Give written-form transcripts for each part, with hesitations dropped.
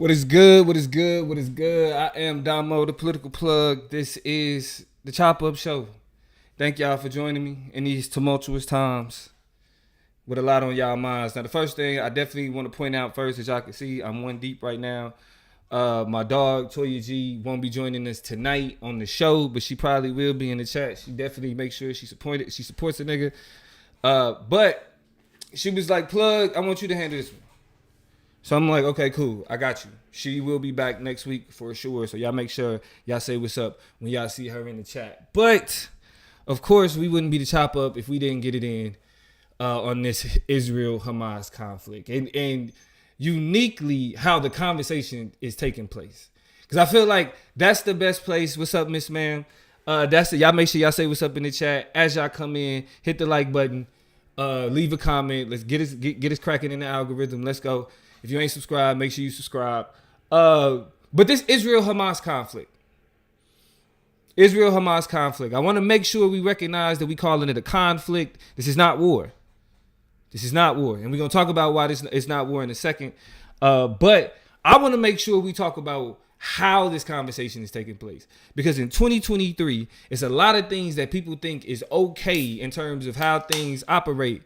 What is good? What is good? What is good? I am Damo, the political plug. This is the Chop Up Show. Thank y'all for joining me in these tumultuous times with a lot on y'all minds. Now, the first thing I definitely want to point out first, as y'all can see, I'm one deep right now. My dog, Toya G, won't be joining us tonight on the show, but she probably will be in the chat. She definitely makes sure she supports the nigga. But she was like, Plug, I want you to handle this one. So I'm like, okay, cool. I got you. She will be back next week for sure. So y'all make sure y'all say what's up when y'all see her in the chat. But, of course, we wouldn't be the Chop Up if we didn't get it in on this Israel-Hamas conflict. And uniquely how the conversation is taking place. Because I feel like that's the best place. What's up, Miss Ma'am? Y'all make sure y'all say what's up in the chat. As y'all come in, hit the like button. Leave a comment. Let's get us cracking in the algorithm. Let's go. If you ain't subscribed, make sure you subscribe. But this Israel-Hamas conflict. I want to make sure we recognize that we calling it a conflict. This is not war. And we're going to talk about why it's not war in a second. But I want to make sure we talk about how this conversation is taking place. Because in 2023, it's a lot of things that people think is okay in terms of how things operate.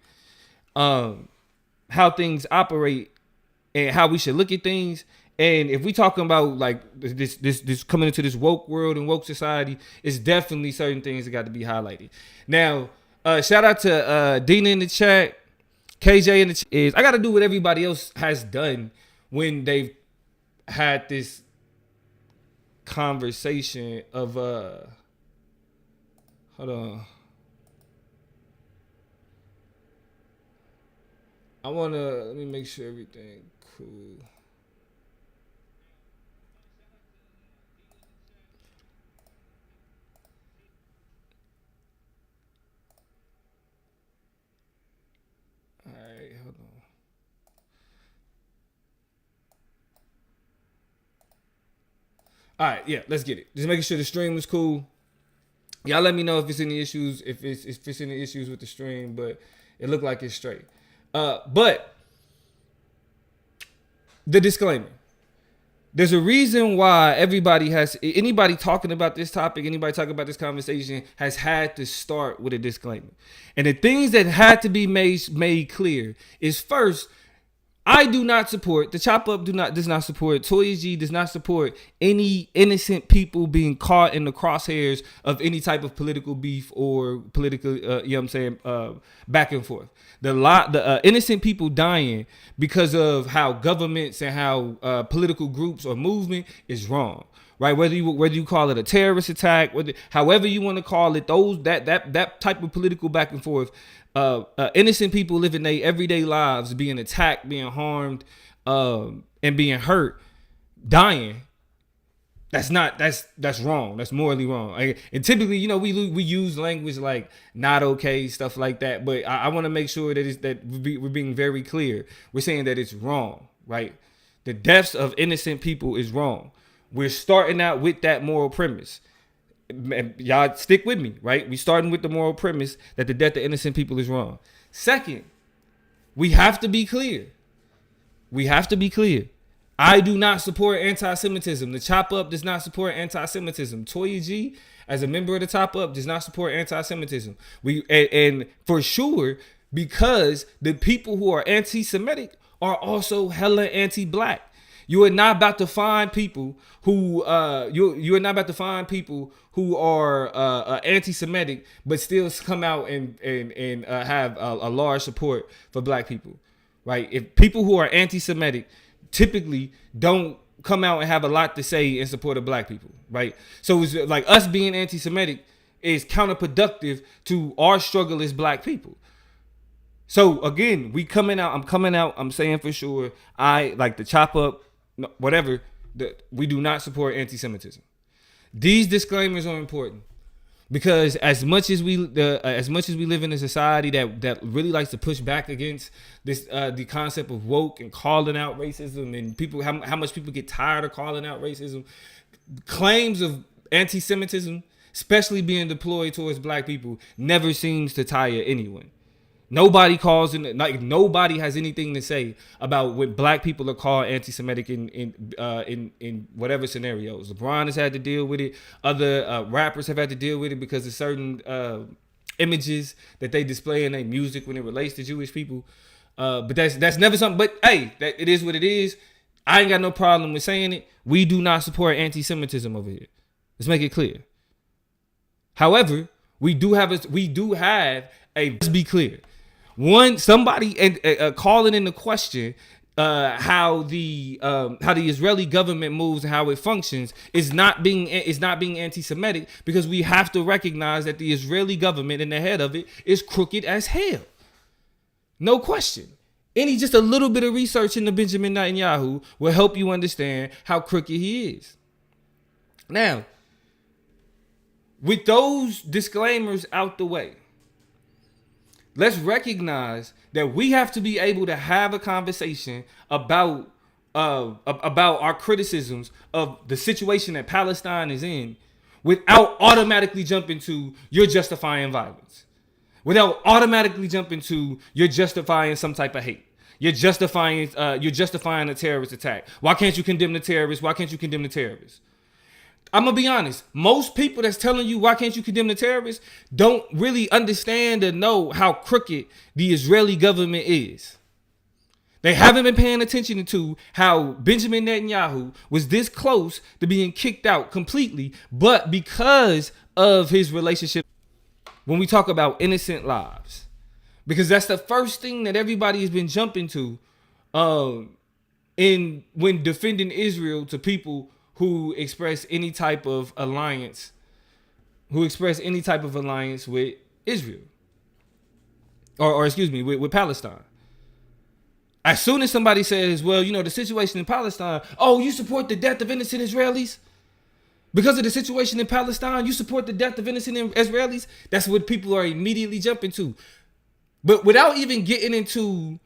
And how we should look at things. And if we talking about like this coming into this woke world and woke society, it's definitely certain things that got to be highlighted. Now, shout out to Dina in the chat, KJ in the chat. I got to do what everybody else has done when they've had this conversation of hold on. Let me make sure everything cool. All right, hold on. All right, yeah, let's get it. Just making sure the stream was cool. Y'all let me know if it's any issues, if it's any issues with the stream, but it looked like it's straight. But the disclaimer. There's a reason why anybody talking about this topic, anybody talking about this conversation has had to start with a disclaimer. And the things that had to be made clear is first, I do not support, the Chop Up does not support, Toya G does not support any innocent people being caught in the crosshairs of any type of political beef or political, back and forth. The innocent people dying because of how governments and how political groups or movement is wrong. Right, whether you call it a terrorist attack, however you want to call it, that type of political back and forth, innocent people living their everyday lives, being attacked, being harmed, and being hurt, dying. That's wrong. That's morally wrong. And typically, we use language like not okay, stuff like that. But I want to make sure that we're being very clear. We're saying that it's wrong, right? The deaths of innocent people is wrong. We're starting out with that moral premise. Y'all stick with me, right? We starting with the moral premise that the death of innocent people is wrong. Second, we have to be clear. I do not support anti-Semitism. The Chop Up does not support anti-Semitism. Toya G, as a member of the Chop Up, does not support anti-Semitism. And for sure, because the people who are anti-Semitic are also hella anti-black. You are not about to find people who you are not about to find people who are anti-Semitic but still come out and have a large support for black people, right? If people who are anti-Semitic typically don't come out and have a lot to say in support of black people, right? So it's like us being anti-Semitic is counterproductive to our struggle as black people. So again, I'm saying for sure, I like the Chop Up, whatever, we do not support anti-Semitism. These disclaimers are important because as much as we live in a society that really likes to push back against this the concept of woke and calling out racism, and people how much people get tired of calling out racism, claims of anti-Semitism, especially being deployed towards black people, never seems to tire anyone. Nobody calls in, like nobody has anything to say about when black people are called anti-Semitic in whatever scenarios. LeBron has had to deal with it. Other rappers have had to deal with it because of certain images that they display in their music when it relates to Jewish people. But that's never something. But hey, it is what it is. I ain't got no problem with saying it. We do not support anti-Semitism over here. Let's make it clear. However, we do have let's be clear. Somebody calling into question how the Israeli government moves and how it functions is not being anti-Semitic, because we have to recognize that the Israeli government and the head of it is crooked as hell. No question. Just a little bit of research into Benjamin Netanyahu will help you understand how crooked he is. Now, with those disclaimers out the way, let's recognize that we have to be able to have a conversation about our criticisms of the situation that Palestine is in without automatically jumping to you're justifying violence. Without automatically jumping to you're justifying some type of hate. You're justifying a terrorist attack. Why can't you condemn the terrorists? Why can't you condemn the terrorists? I'm going to be honest. Most people that's telling you why can't you condemn the terrorists don't really understand or know how crooked the Israeli government is. They haven't been paying attention to how Benjamin Netanyahu was this close to being kicked out completely, but because of his relationship, when we talk about innocent lives, because that's the first thing that everybody has been jumping to when defending Israel to people who express any type of alliance with Israel, or excuse me, with Palestine. As soon as somebody says, well, the situation in Palestine, oh, you support the death of innocent Israelis? Because of the situation in Palestine, you support the death of innocent Israelis? That's what people are immediately jumping to. But without even getting into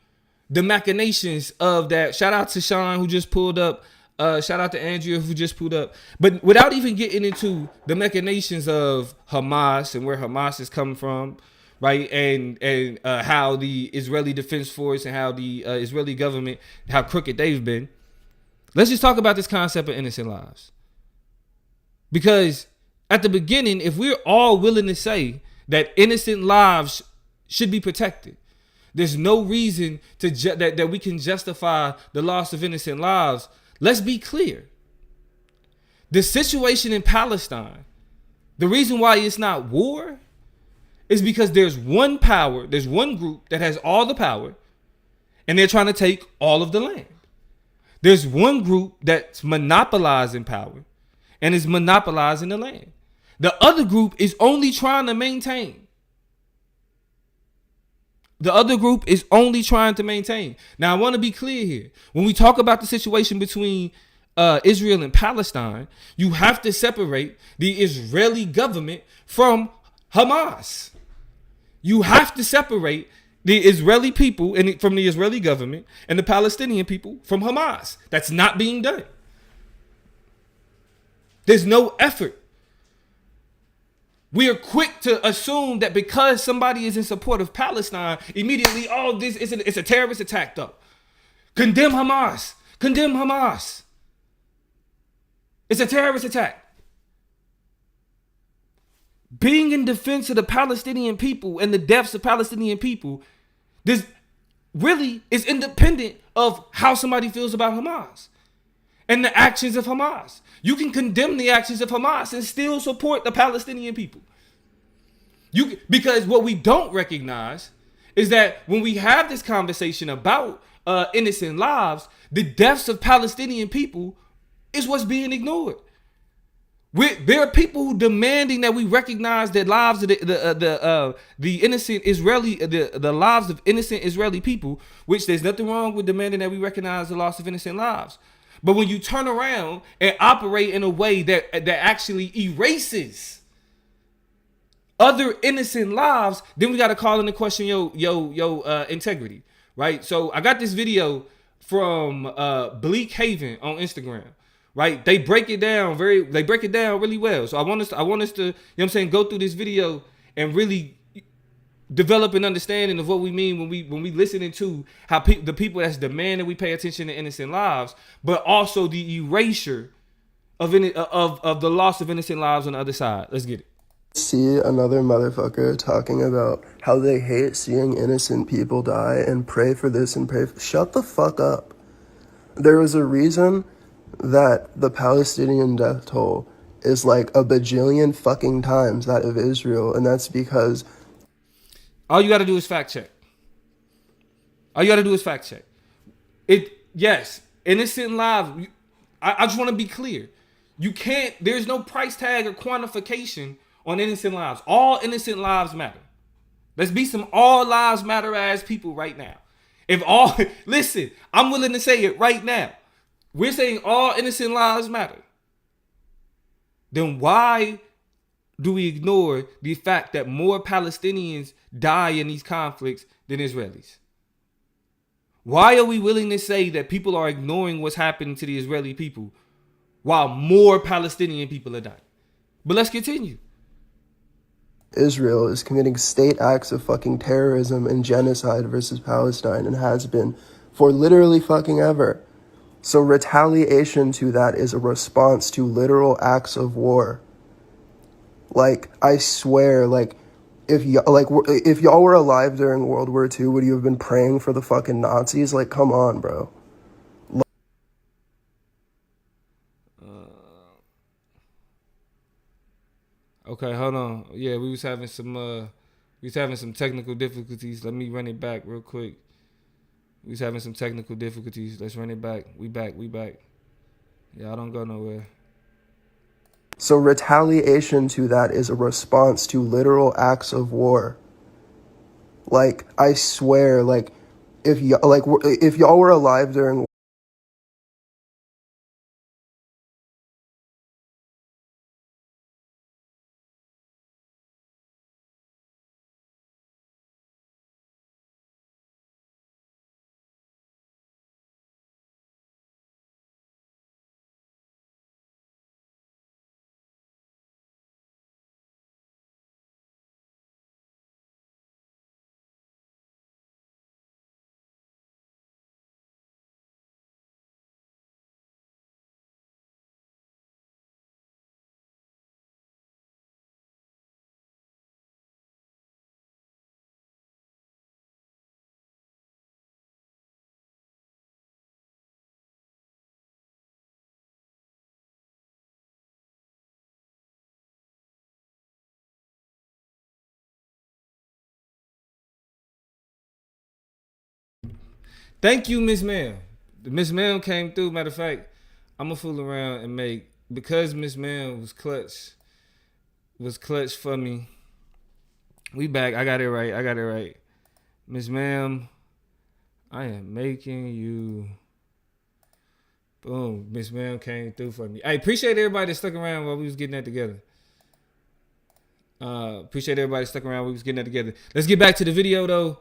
the machinations of that, shout out to Sean who just pulled up, shout out to Andrea who just pulled up. But without even getting into the machinations of Hamas and where Hamas is coming from, right? And how the Israeli Defense Force and how the Israeli government, how crooked they've been. Let's just talk about this concept of innocent lives. Because at the beginning, if we're all willing to say that innocent lives should be protected, there's no reason that we can justify the loss of innocent lives. Let's be clear. The situation in Palestine, the reason why it's not war is because there's one group that has all the power, and they're trying to take all of the land. There's one group that's monopolizing power and is monopolizing the land. The other group is only trying to maintain. Now, I want to be clear here. When we talk about the situation between Israel and Palestine, you have to separate the Israeli government from Hamas. You have to separate the Israeli people from the Israeli government and the Palestinian people from Hamas. That's not being done. There's no effort. We are quick to assume that because somebody is in support of Palestine, immediately, it's a terrorist attack, though. Condemn Hamas. It's a terrorist attack. Being in defense of the Palestinian people and the deaths of Palestinian people, this really is independent of how somebody feels about Hamas and the actions of Hamas. You can condemn the actions of Hamas and still support the Palestinian people. Because what we don't recognize is that when we have this conversation about innocent lives, the deaths of Palestinian people is what's being ignored. There are people who demanding that we recognize the lives of the innocent Israeli, the lives of innocent Israeli people, which there's nothing wrong with demanding that we recognize the loss of innocent lives. But when you turn around and operate in a way that actually erases other innocent lives, then we got to call into question your integrity, right? So I got this video from Bleak Haven on Instagram, right? They break it down really well. So I want us to, go through this video and really develop an understanding of what we mean when we listening to how the people that's demanding we pay attention to innocent lives, but also the erasure of the loss of innocent lives on the other side. Let's get it. See another motherfucker talking about how they hate seeing innocent people die and pray for this and pray for... Shut the fuck up. There is a reason that the Palestinian death toll is like a bajillion fucking times that of Israel, and that's because... All you got to do is fact check. All you got to do is fact check. Yes, innocent lives. I just want to be clear. You can't, there's no price tag or quantification on innocent lives. All innocent lives matter. Let's be some all lives matter ass people right now. Listen, I'm willing to say it right now. We're saying all innocent lives matter. Then why do we ignore the fact that more Palestinians die in these conflicts than Israelis? Why are we willing to say that people are ignoring what's happening to the Israeli people while more Palestinian people are dying? But let's continue. Israel is committing state acts of fucking terrorism and genocide versus Palestine and has been for literally fucking ever. So retaliation to that is a response to literal acts of war. Like, I swear, like, if y'all were alive during World War II, would you have been praying for the fucking Nazis? Like, come on, bro. Okay, hold on. Yeah, we was having some technical difficulties. Let me run it back real quick. We was having some technical difficulties. Let's run it back. We back. Yeah, I don't go nowhere. So retaliation to that is a response to literal acts of war. Like, I swear, like, if y'all were alive during... Thank you, Miss Ma'am. Miss Ma'am came through. Matter of fact, I'm gonna fool around and make, because Miss Ma'am was clutch for me. We back. I got it right. Miss Ma'am, I am making you. Boom. Miss Ma'am came through for me. I appreciate everybody that stuck around while we was getting that together. Let's get back to the video though.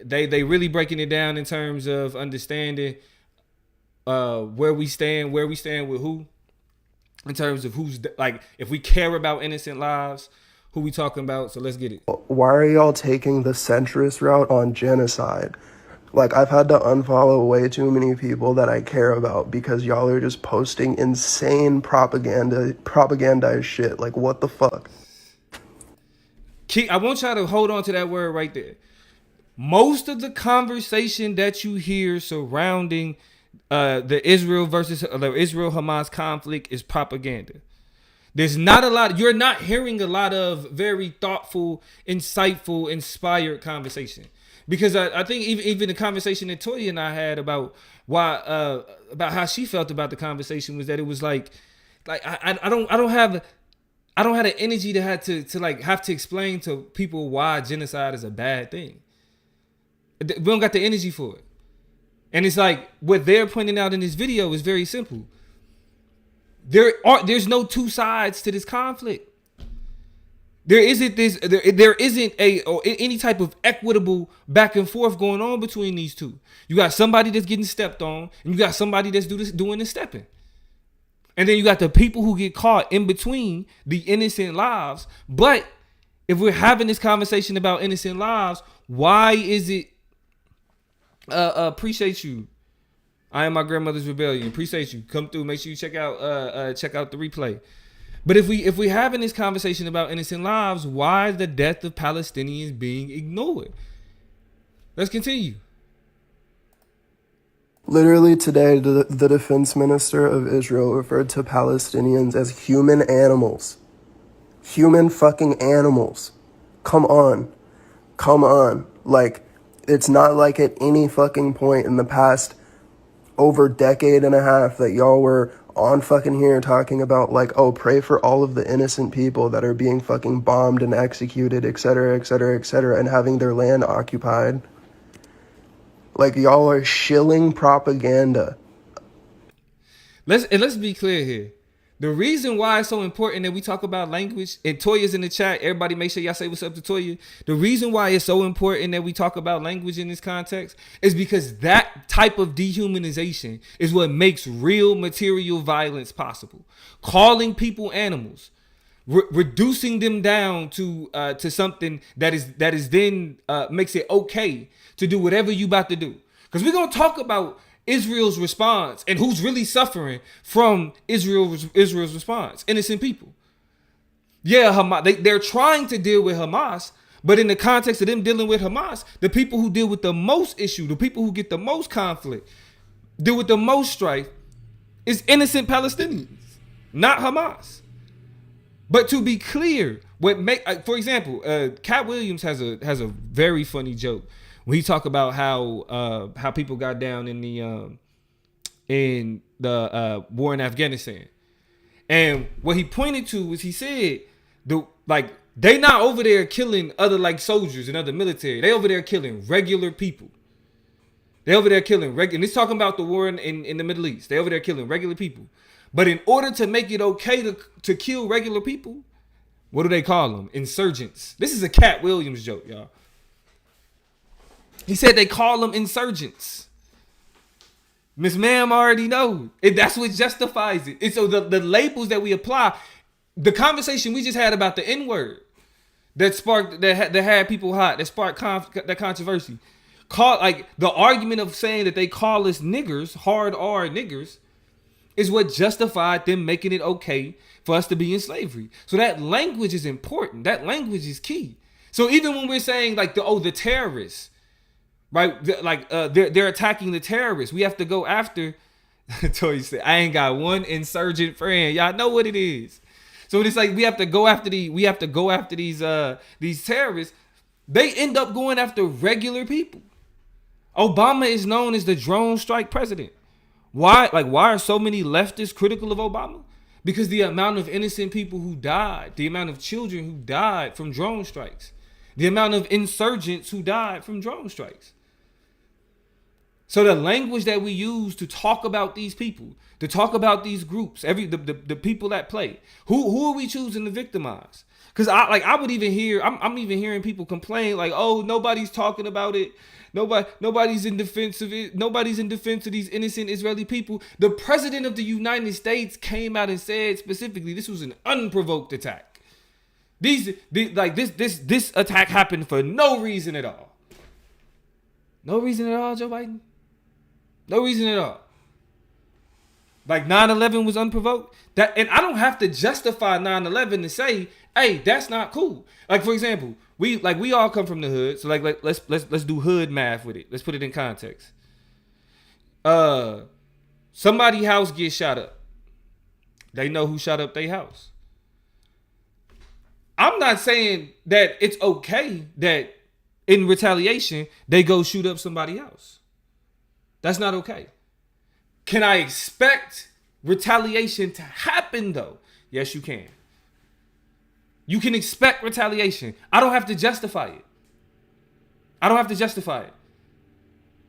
They really breaking it down in terms of understanding where we stand with who, in terms of who's, like, if we care about innocent lives, who we talking about. So let's get it. Why are y'all taking the centrist route on genocide? Like, I've had to unfollow way too many people that I care about because y'all are just posting insane propagandized shit. Like, what the fuck? I want y'all to hold on to that word right there. Most of the conversation that you hear surrounding the Israel-Hamas conflict is propaganda. There's not a lot. You're not hearing a lot of very thoughtful, insightful, inspired conversation. Because I think even the conversation that Toya and I had about about how she felt about the conversation was that it was like I don't have the energy to have to explain to people why genocide is a bad thing. We don't got the energy for it. And it's like what they're pointing out in this video is very simple. There's no two sides to this conflict. There isn't any type of equitable back and forth going on between these two. You got somebody that's getting stepped on, and you got somebody that's doing the stepping. And then you got the people who get caught in between the innocent lives. But if we're having this conversation about innocent lives, why is it? Appreciate you. I am my grandmother's rebellion. Appreciate you. Come through. Make sure you check out the replay. But if we're having this conversation about innocent lives, why is the death of Palestinians being ignored? Let's continue. Literally today, the defense minister of Israel referred to Palestinians as human animals. Human fucking animals. Come on. Come on. Like, it's not like at any fucking point in the past over decade and a half that y'all were on fucking here talking about like, oh, pray for all of the innocent people that are being fucking bombed and executed, etc., etc., etc., and having their land occupied. Like, y'all are shilling propaganda. Let's be clear here. The reason why it's so important that we talk about language, and Toya's in the chat, everybody make sure y'all say what's up to Toya. The reason why it's so important that we talk about language in this context is because that type of dehumanization is what makes real material violence possible. Calling people animals, reducing them down to something that is then makes it okay to do whatever you about to do. Because we're gonna talk about Israel's response and who's really suffering from Israel's response. Innocent people. Yeah, Hamas, they're trying to deal with Hamas, but in the context of them dealing with Hamas, the people who deal with the most issue, the people who get the most conflict, deal with the most strife, is innocent Palestinians, not Hamas. But to be clear, for example, Cat Williams has a very funny joke. When he talk about how people got down in the war in Afghanistan, and what he pointed to was he said they not over there killing other like soldiers and other military. They over there killing regular people. They over there killing regular. And he's talking about the war in the Middle East. They over there killing regular people. But in order to make it okay to kill regular people, what do they call them? Insurgents. This is a Cat Williams joke, y'all. He said they call them insurgents. Miss Ma'am already know. That's what justifies it. And so the labels that we apply, the conversation we just had about the N-word that had people hot, that sparked that controversy. The argument of saying that they call us niggers, hard R niggers, is what justified them making it okay for us to be in slavery. So that language is important. That language is key. So even when we're saying like the terrorists, right? They're attacking the terrorists. We have to go after. Toy said, "I ain't got one insurgent friend." Y'all know what it is. So it's like we have to go after these terrorists. They end up going after regular people. Obama is known as the drone strike president. Why are so many leftists critical of Obama? Because the amount of innocent people who died, the amount of children who died from drone strikes, the amount of insurgents who died from drone strikes. So the language that we use to talk about these people, to talk about these groups, the people that play, who are we choosing to victimize? Because I'm even hearing people complain like, oh, nobody's talking about it. Nobody's in defense of it. Nobody's in defense of these innocent Israeli people. The president of the United States came out and said specifically this was an unprovoked attack. This attack happened for no reason at all. No reason at all, Joe Biden. No reason at all. Like 9/11 was unprovoked. And I don't have to justify 9/11 to say, hey, that's not cool. Like for example, we all come from the hood, so let's do hood math with it. Let's put it in context. Somebody's house gets shot up. They know who shot up their house. I'm not saying that it's okay that in retaliation they go shoot up somebody else. That's not okay. Can I expect retaliation to happen though? Yes, you can. You can expect retaliation. I don't have to justify it.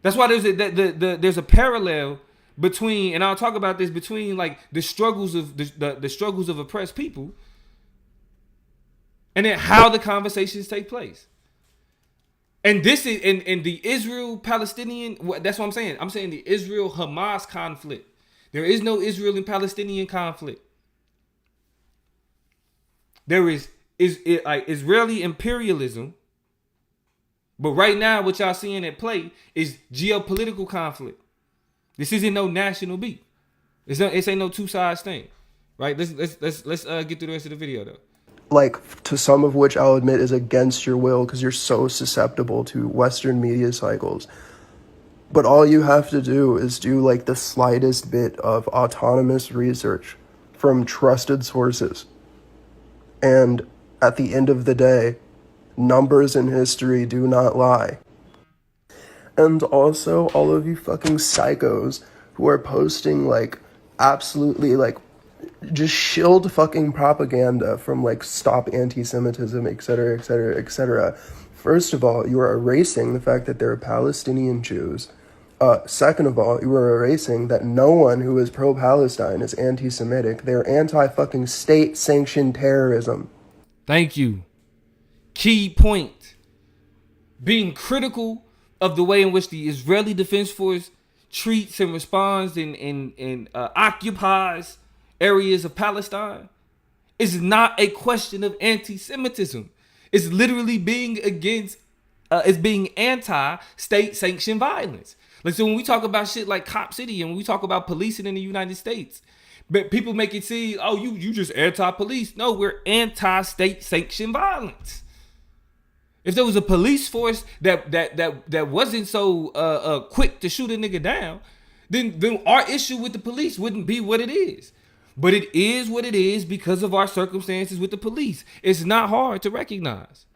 That's why there's a parallel between, and I'll talk about this, between like the struggles of the struggles of oppressed people, and then how the conversations take place. And this is in the Israel-Palestinian. That's what I'm saying. I'm saying the Israel-Hamas conflict. There is no Israel and Palestinian conflict. There is like Israeli imperialism. But right now, what y'all seeing at play is geopolitical conflict. This isn't no national beef. It ain't no two sides thing, right? Let's get through the rest of the video though. Like, to some of which I'll admit is against your will because you're so susceptible to Western media cycles. But all you have to do is do like the slightest bit of autonomous research from trusted sources. And at the end of the day, numbers in history do not lie. And also, all of you fucking psychos who are posting like absolutely like just shilled fucking propaganda from like stop anti-Semitism, etc., etc., etc. First of all, you are erasing the fact that there are Palestinian Jews. Second of all, you are erasing that no one who is pro-Palestine is anti-Semitic. They're anti-fucking state-sanctioned terrorism. Thank you. Key point. Being critical of the way in which the Israeli Defense Force treats and responds and occupies areas of Palestine is not a question of anti-Semitism. It's literally being it's being anti-state sanctioned violence. Like, so when we talk about shit like Cop City and when we talk about policing in the United States, but people make it seem, oh, you just anti-police. No, we're anti-state sanctioned violence. If there was a police force that wasn't so quick to shoot a nigga down, then our issue with the police wouldn't be what it is. But it is what it is because of our circumstances with the police. It's not hard to recognize.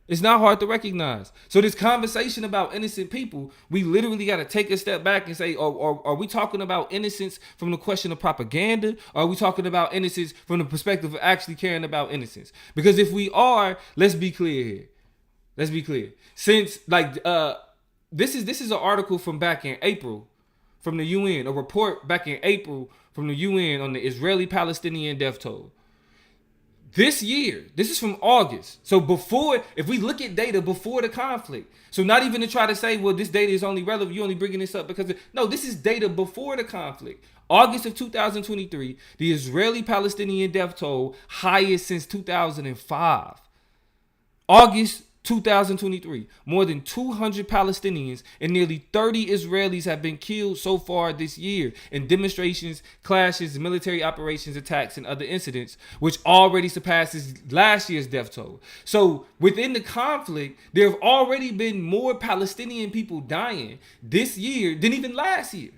It's not hard to recognize. So this conversation about innocent people, we literally got to take a step back and say, are we talking about innocence from the question of propaganda? Or are we talking about innocence from the perspective of actually caring about innocence? Because if we are, let's be clear here. Let's be clear. Since like this is an article from back in April from the UN, a report back in April from the UN on the Israeli-Palestinian death toll. This year, this is from August. So before, if we look at data before the conflict, so not even to try to say, well, this data is only relevant, you only bringing this up because, no, this is data before the conflict. August of 2023, the Israeli-Palestinian death toll highest since 2005. August 2023, more than 200 Palestinians and nearly 30 Israelis have been killed so far this year in demonstrations, clashes, military operations, attacks, and other incidents, which already surpasses last year's death toll. So within the conflict, there have already been more Palestinian people dying this year than even last year.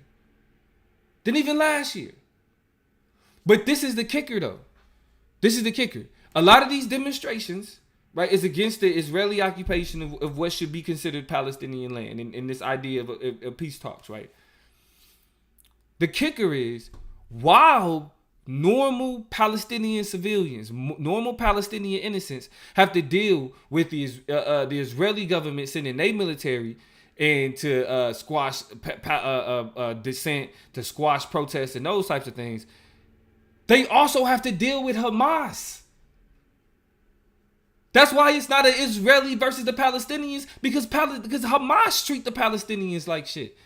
But this is the kicker, though. This is the kicker. A lot of these demonstrations, right, is against the Israeli occupation of what should be considered Palestinian land in this idea of peace talks, right? The kicker is, while normal Palestinian civilians, normal Palestinian innocents have to deal with the Israeli government sending their military and to squash dissent, to squash protests and those types of things, they also have to deal with Hamas. That's why it's not an Israeli versus the Palestinians, because Hamas treat the Palestinians like shit.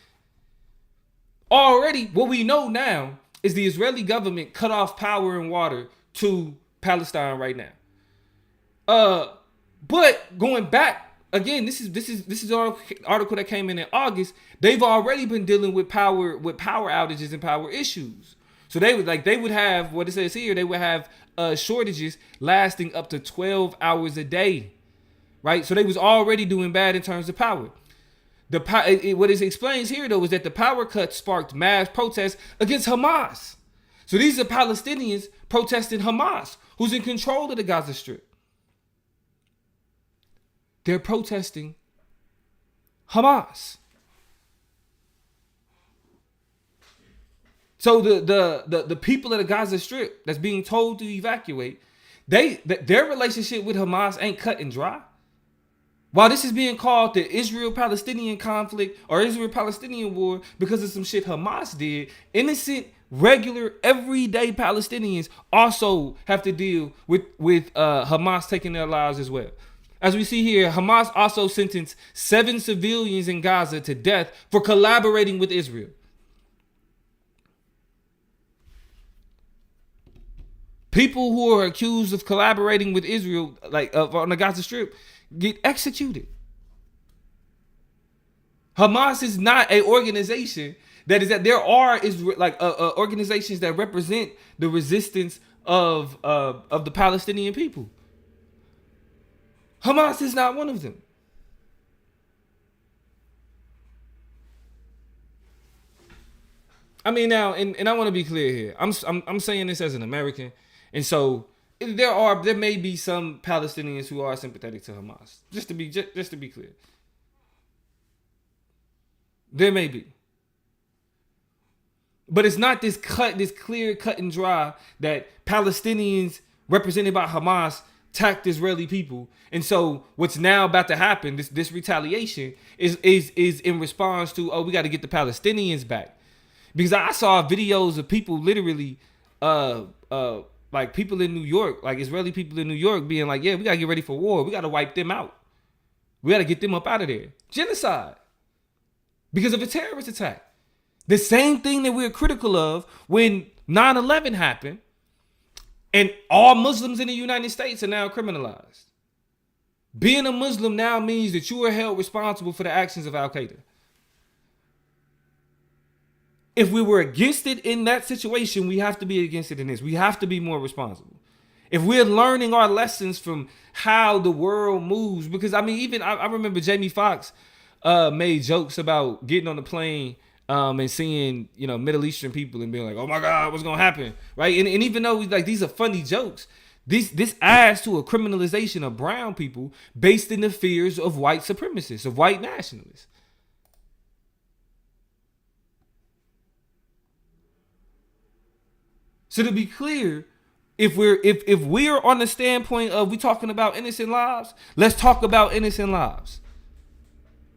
Already, what we know now is the Israeli government cut off power and water to Palestine right now. But going back again, this is an article that came in August. They've already been dealing with power outages and power issues. So they would have what it says here. They would have shortages lasting up to 12 hours a day, right? So they was already doing bad in terms of power. What it explains here, though, is that the power cut sparked mass protests against Hamas. So these are Palestinians protesting Hamas, who's in control of the Gaza Strip. They're protesting Hamas. So the people of the Gaza Strip that's being told to evacuate, their relationship with Hamas ain't cut and dry. While this is being called the Israel-Palestinian conflict or Israel-Palestinian war because of some shit Hamas did, innocent, regular, everyday Palestinians also have to deal with Hamas taking their lives as well. As we see here, Hamas also sentenced 7 civilians in Gaza to death for collaborating with Israel. People who are accused of collaborating with Israel, like on the Gaza Strip, get executed. Hamas is not an organization that there are organizations that represent the resistance of the Palestinian people. Hamas is not one of them. I mean, now, and I want to be clear here. I'm saying this as an American, and so there may be some Palestinians who are sympathetic to Hamas. Just to be clear, there may be, but it's not this clear cut and dry that Palestinians represented by Hamas attacked Israeli people, and so what's now about to happen, this retaliation is in response to, oh, we got to get the Palestinians back. Because I saw videos of people literally, like people in New York, like Israeli people in New York being like, yeah, we got to get ready for war. We got to wipe them out. We got to get them up out of there. Genocide. Because of a terrorist attack. The same thing that we're critical of when 9/11 happened and all Muslims in the United States are now criminalized. Being a Muslim now means that you are held responsible for the actions of Al-Qaeda. If we were against it in that situation, we have to be against it in this. We have to be more responsible. If we're learning our lessons from how the world moves, because I mean, even I remember Jamie Foxx made jokes about getting on the plane and seeing, Middle Eastern people and being like, oh my God, what's gonna happen? Right? And even though like these are funny jokes, this adds to a criminalization of brown people based in the fears of white supremacists, of white nationalists. So to be clear, if we're on the standpoint of we talking about innocent lives, let's talk about innocent lives.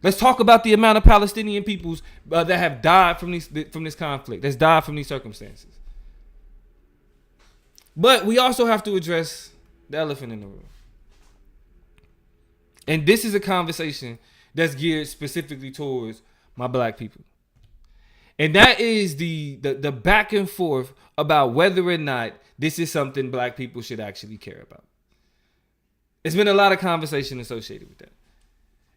Let's talk about the amount of Palestinian peoples that have died from this conflict, that's died from these circumstances. But we also have to address the elephant in the room. And this is a conversation that's geared specifically towards my black people. And that is the back and forth about whether or not this is something black people should actually care about. There's been a lot of conversation associated with that.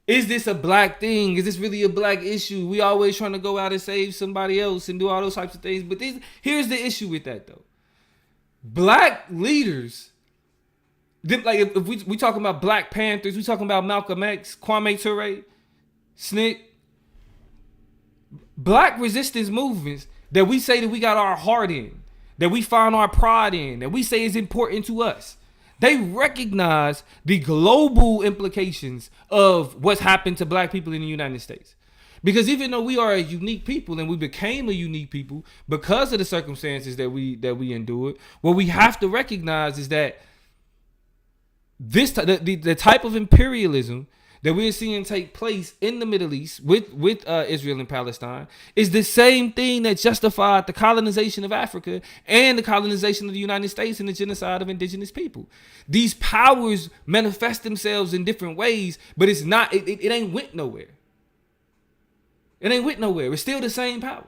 Is this a black thing? Is this really a black issue? We always trying to go out and save somebody else and do all those types of things. But here's the issue with that, though. Black leaders, like if we talking about Black Panthers, we talking about Malcolm X, Kwame Ture, SNCC, black resistance movements that we say that we got our heart in, that we find our pride in, that we say is important to us. They recognize the global implications of what's happened to black people in the United States. Because even though we are a unique people and we became a unique people because of the circumstances that we endured, what we have to recognize is that the type of imperialism that we're seeing take place in the Middle East with Israel and Palestine is the same thing that justified the colonization of Africa and the colonization of the United States and the genocide of indigenous people. These powers manifest themselves in different ways, but it's not. It ain't went nowhere. It ain't went nowhere. It's still the same power.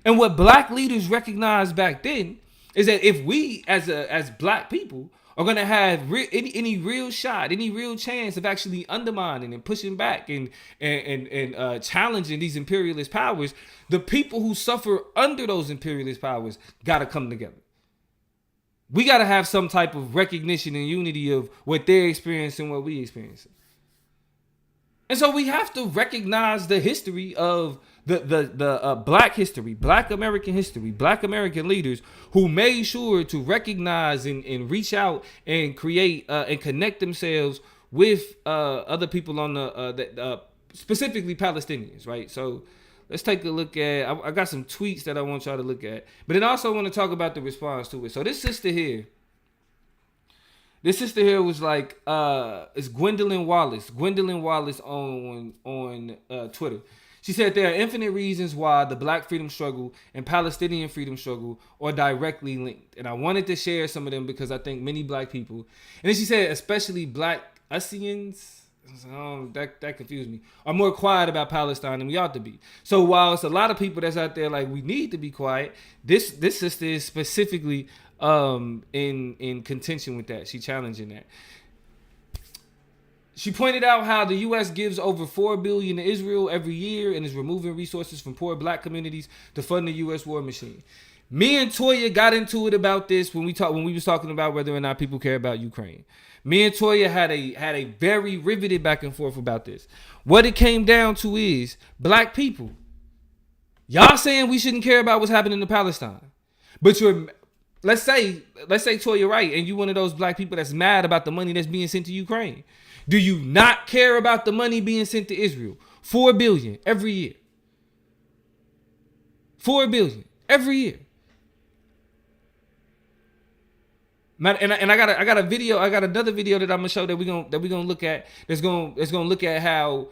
And what black leaders recognized back then is that if we, as black people, are going to have any real shot, any real chance of actually undermining and pushing back and challenging these imperialist powers, the people who suffer under those imperialist powers got to come together. We got to have some type of recognition and unity of what they're experiencing, what we experiencing. And so we have to recognize the history of the black history, black American history, black American leaders who made sure to recognize and reach out and create and connect themselves with other people on specifically Palestinians, right? So let's take a look at, I got some tweets that I want y'all to look at, but then also want to talk about the response to it. So this sister here was like, it's Gwendolyn Wallace on Twitter. She said there are infinite reasons why the black freedom struggle and Palestinian freedom struggle are directly linked. And I wanted to share some of them because I think many black people, and then she said especially black Usians, That confused me. Are more quiet about Palestine than we ought to be. So while it's a lot of people that's out there like we need to be quiet, this sister is specifically in contention with that. She challenging that. She pointed out how the U.S. gives over $4 billion to Israel every year and is removing resources from poor black communities to fund the U.S. war machine. Me and Toya got into it about this when we was talking about whether or not people care about Ukraine. Me and Toya had a very riveted back and forth about this. What it came down to is black people. Y'all saying we shouldn't care about what's happening in Palestine, but let's say Toya right, and you one of those black people that's mad about the money that's being sent to Ukraine. Do you not care about the money being sent to Israel? $4 billion every year. $4 billion every year. And I got a video. I got another video that I'm gonna show that we gonna look at. That's gonna look at how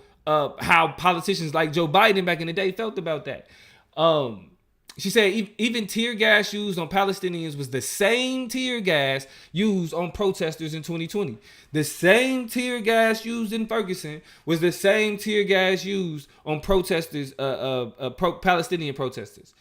politicians like Joe Biden back in the day felt about that. She said even tear gas used on Palestinians was the same tear gas used on protesters in 2020. The same tear gas used in Ferguson was the same tear gas used on protesters, Palestinian protesters.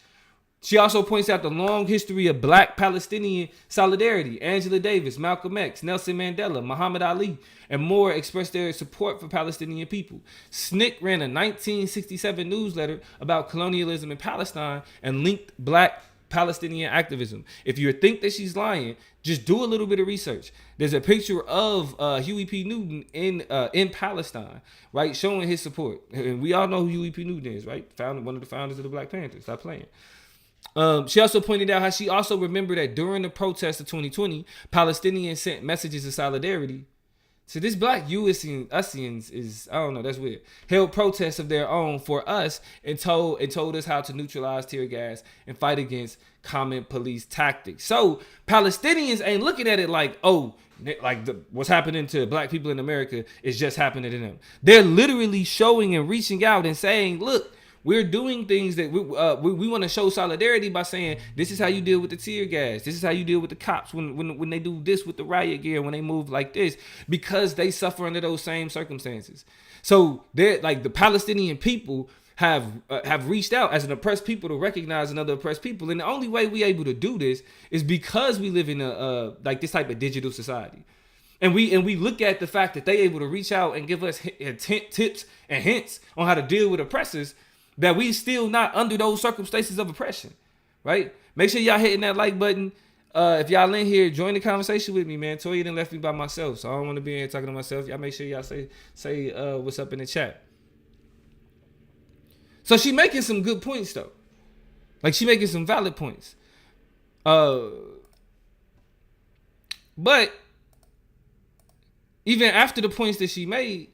She also points out the long history of black Palestinian solidarity. Angela Davis, Malcolm X, Nelson Mandela, Muhammad Ali, and more expressed their support for Palestinian people. SNCC ran a 1967 newsletter about colonialism in Palestine and linked black Palestinian activism. If you think that she's lying, just do a little bit of research. There's a picture of Huey P. Newton in Palestine, right, showing his support. And we all know who Huey P. Newton is, right? One of the founders of the Black Panthers. Stop playing. She also pointed out how she also remembered that during the protests of 2020, Palestinians sent messages of solidarity. So this black Usians is, I don't know, that's weird. Held protests of their own for us and told us how to neutralize tear gas and fight against common police tactics. So Palestinians ain't looking at it like, oh, what's happening to black people in America is just happening to them. They're literally showing and reaching out and saying, look, we're doing things that we want to show solidarity by saying this is how you deal with the tear gas. This is how you deal with the cops when they do this with the riot gear, when they move like this, because they suffer under those same circumstances. So they're like the Palestinian people have reached out as an oppressed people to recognize another oppressed people, and the only way we able to do this is because we live in a like this type of digital society. And we look at the fact that they able to reach out and give us tips and hints on how to deal with oppressors, that we still not under those circumstances of oppression, right? Make sure y'all hitting that like button. If y'all in here, join the conversation with me, man. Toya didn't left me by myself, so I don't want to be in here talking to myself. Y'all make sure y'all say what's up in the chat. So she making some good points though. Like she making some valid points. But even after the points that she made,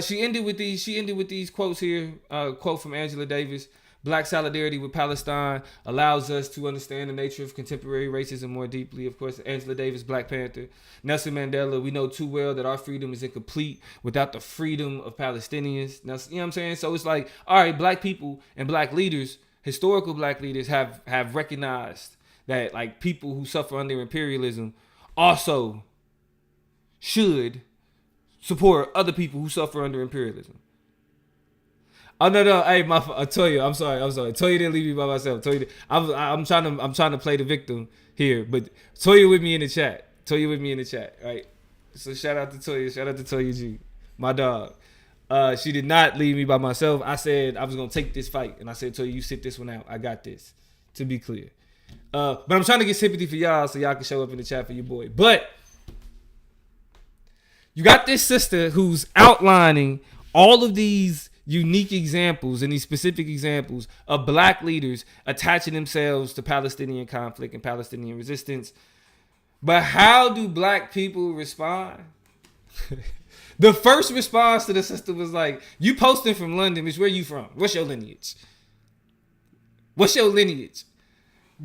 she ended with these quotes here. Quote from Angela Davis: "Black solidarity with Palestine allows us to understand the nature of contemporary racism more deeply." Of course, Angela Davis, Black Panther. Nelson Mandela: "We know too well that our freedom is incomplete without the freedom of Palestinians." Now, you know what I'm saying? So it's like, all right, black people and black leaders, historical black leaders, have recognized that like people who suffer under imperialism also should support other people who suffer under imperialism. Oh no! Hey, I tell you, I'm sorry. Toya didn't leave me by myself. I'm trying to play the victim here, but Toya with me in the chat. Right? So shout out to Toya. Shout out to Toya G, my dog. She did not leave me by myself. I said I was gonna take this fight, and I said, Toya, you sit this one out. I got this. To be clear, but I'm trying to get sympathy for y'all so y'all can show up in the chat for your boy. But you got this sister who's outlining all of these unique examples and these specific examples of black leaders attaching themselves to Palestinian conflict and Palestinian resistance. But how do black people respond? The first response to the sister was like, you posting from London, bitch, where you from? What's your lineage?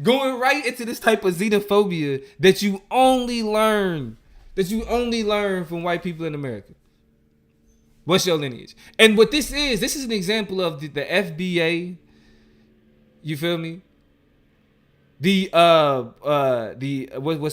Going right into this type of xenophobia that you only learn from white people in America. What's your lineage? And what this is an example of the FBA, you feel me? What's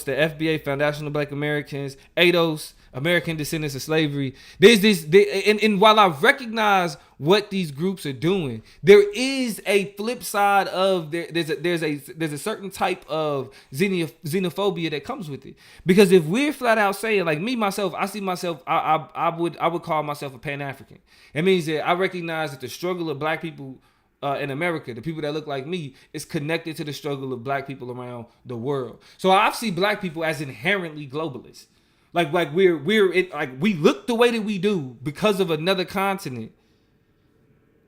the FBA, Foundation of Black Americans, ADOS, American Descendants of Slavery. And while I recognize what these groups are doing, there is a flip side of there's a certain type of xenophobia that comes with it. Because if we're flat out saying, like me myself, I see myself, I would call myself a Pan-African. It means that I recognize that the struggle of black people in America, the people that look like me, is connected to the struggle of black people around the world. So I see black people as inherently globalists. Like we look the way that we do because of another continent.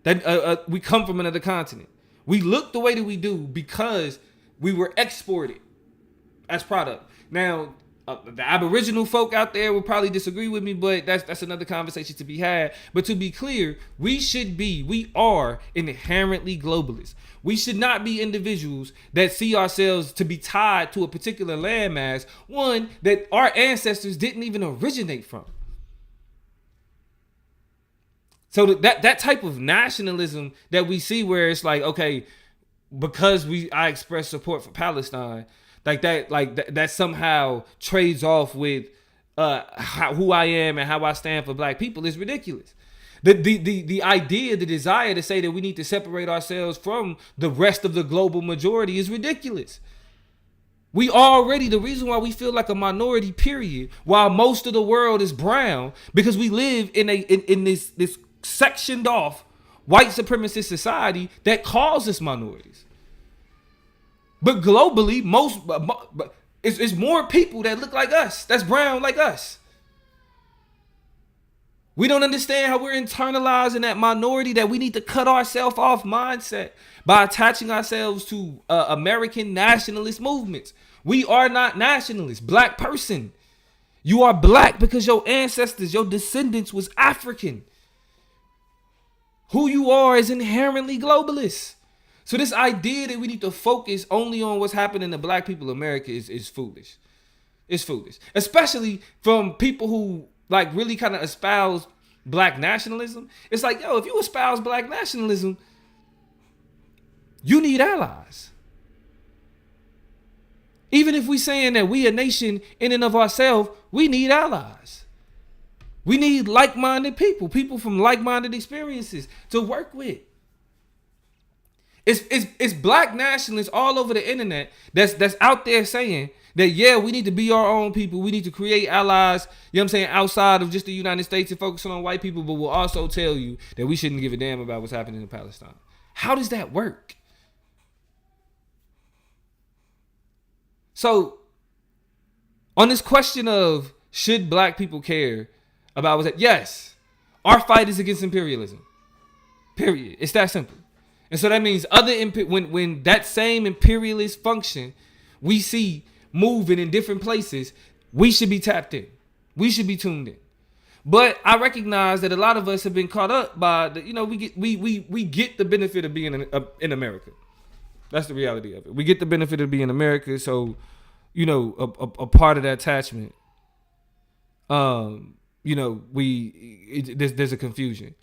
That we come from another continent. We look the way that we do because we were exported as product. Now, the Aboriginal folk out there will probably disagree with me, but that's another conversation to be had. But to be clear, we are inherently globalists. We should not be individuals that see ourselves to be tied to a particular landmass, one that our ancestors didn't even originate from. So that type of nationalism that we see, where it's like, okay, because I express support for Palestine, that somehow trades off with who I am and how I stand for black people, is ridiculous. The idea, the desire to say that we need to separate ourselves from the rest of the global majority is ridiculous. We already, the reason why we feel like a minority, period, while most of the world is brown, because we live in this sectioned off white supremacist society that calls us minorities. But globally, it's more people that look like us, that's brown like us. We don't understand how we're internalizing that minority, that we need to cut ourselves off mindset by attaching ourselves to American nationalist movements. We are not nationalists. Black person, you are black because your ancestors, your descendants was African. Who you are is inherently globalist. So this idea that we need to focus only on what's happening to black people in America is foolish. It's foolish. Especially from people who like really kind of espouse black nationalism. It's like, yo, if you espouse black nationalism, you need allies. Even if we saying that we a nation in and of ourselves, we need allies. We need like-minded people from like-minded experiences to work with. It's black nationalists all over the internet that's out there saying that, yeah, we need to be our own people. We need to create allies, you know what I'm saying, outside of just the United States and focusing on white people, but will also tell you that we shouldn't give a damn about what's happening in Palestine. How does that work? So, on this question of should black people care about what's that, yes, our fight is against imperialism. Period. It's that simple. And so that means when that same imperialist function we see moving in different places, we should be tapped in. We should be tuned in. But I recognize that a lot of us have been caught up by we get the benefit of being in America. That's the reality of it. We get the benefit of being in America, so a part of that attachment, there's a confusion.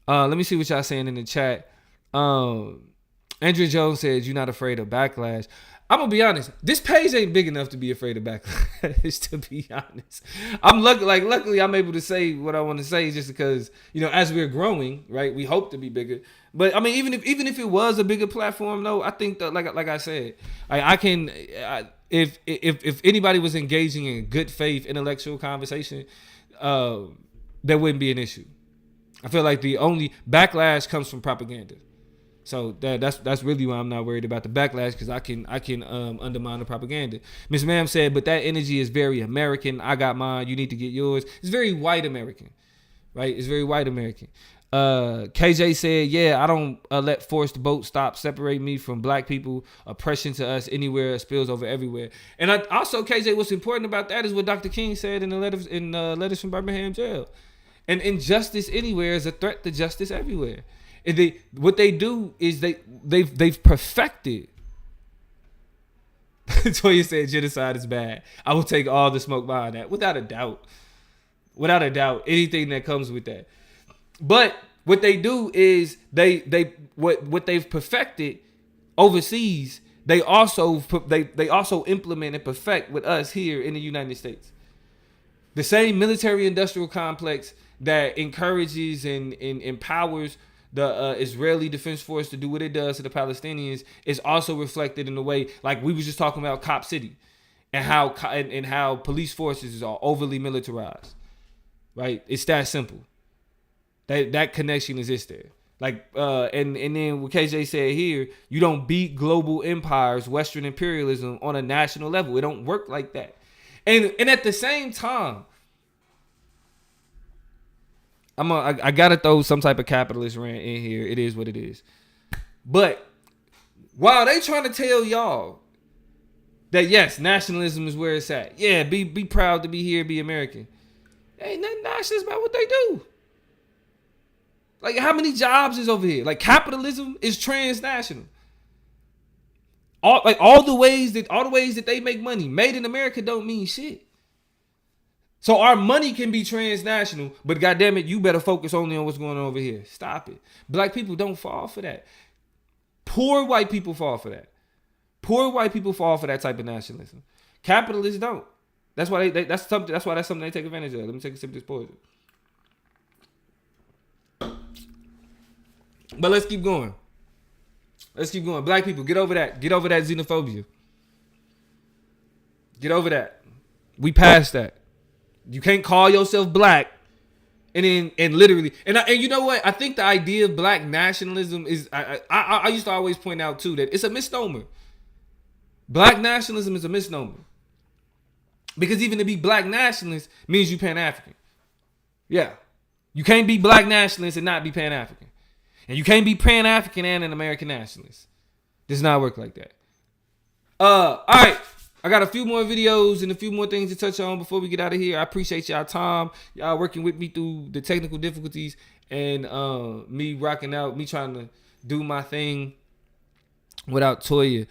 Let me see what y'all saying in the chat. Andrew Jones says you're not afraid of backlash. I'm gonna be honest. This page ain't big enough to be afraid of backlash. To be honest, I'm luckily I'm able to say what I want to say just because as we're growing, right? We hope to be bigger. But I mean, even if it was a bigger platform, though, I think that like I said, if anybody was engaging in good faith intellectual conversation, there wouldn't be an issue. I feel like the only backlash comes from propaganda. So that's really why I'm not worried about the backlash, because I can undermine the propaganda. Miss Ma'am said, but that energy is very American. I got mine. You need to get yours. It's very white American, right? It's very white American. KJ said, yeah, I don't let forced boat stop separate me from black people. Oppression to us anywhere spills over everywhere. And also, KJ, what's important about that is what Dr. King said in the letters from Birmingham jail. And injustice anywhere is a threat to justice everywhere. And what they do is they've perfected. Toya said genocide is bad. I will take all the smoke behind that, without a doubt. Without a doubt, anything that comes with that. But what they do is what they've perfected overseas, they also implement and perfect with us here in the United States. The same military-industrial complex that encourages and empowers the Israeli Defense Force to do what it does to the Palestinians is also reflected in the way, like we was just talking about Cop City, and how police forces are overly militarized. Right? It's that simple. That connection exists there. Like and then what KJ said here, you don't beat global empires, Western imperialism on a national level. It don't work like that. And at the same time, I gotta throw some type of capitalist rant in here. It is what it is. But while they trying to tell y'all that yes, nationalism is where it's at. Yeah, be proud to be here, be American. Ain't nothing nationalist about what they do. Like, how many jobs is over here? Like, capitalism is transnational. All the ways that they make money, made in America, don't mean shit. So our money can be transnational, but goddamn it, you better focus only on what's going on over here. Stop it. Black people don't fall for that. Poor white people fall for that. Poor white people fall for that type of nationalism. Capitalists don't. That's why that's something they take advantage of. Let me take a sip of this poison. But let's keep going. Let's keep going. Black people, get over that. Get over that xenophobia. Get over that. We passed that. You can't call yourself black and literally and you know what? I think the idea of black nationalism is I used to always point out too that it's a misnomer. Black nationalism is a misnomer. Because even to be black nationalist means you Pan-African. Yeah. You can't be black nationalist and not be Pan-African. And you can't be Pan-African and an American nationalist. Does not work like that. All right. I got a few more videos and a few more things to touch on before we get out of here. I appreciate y'all time. Y'all working with me through the technical difficulties and me rocking out, me trying to do my thing without Toya.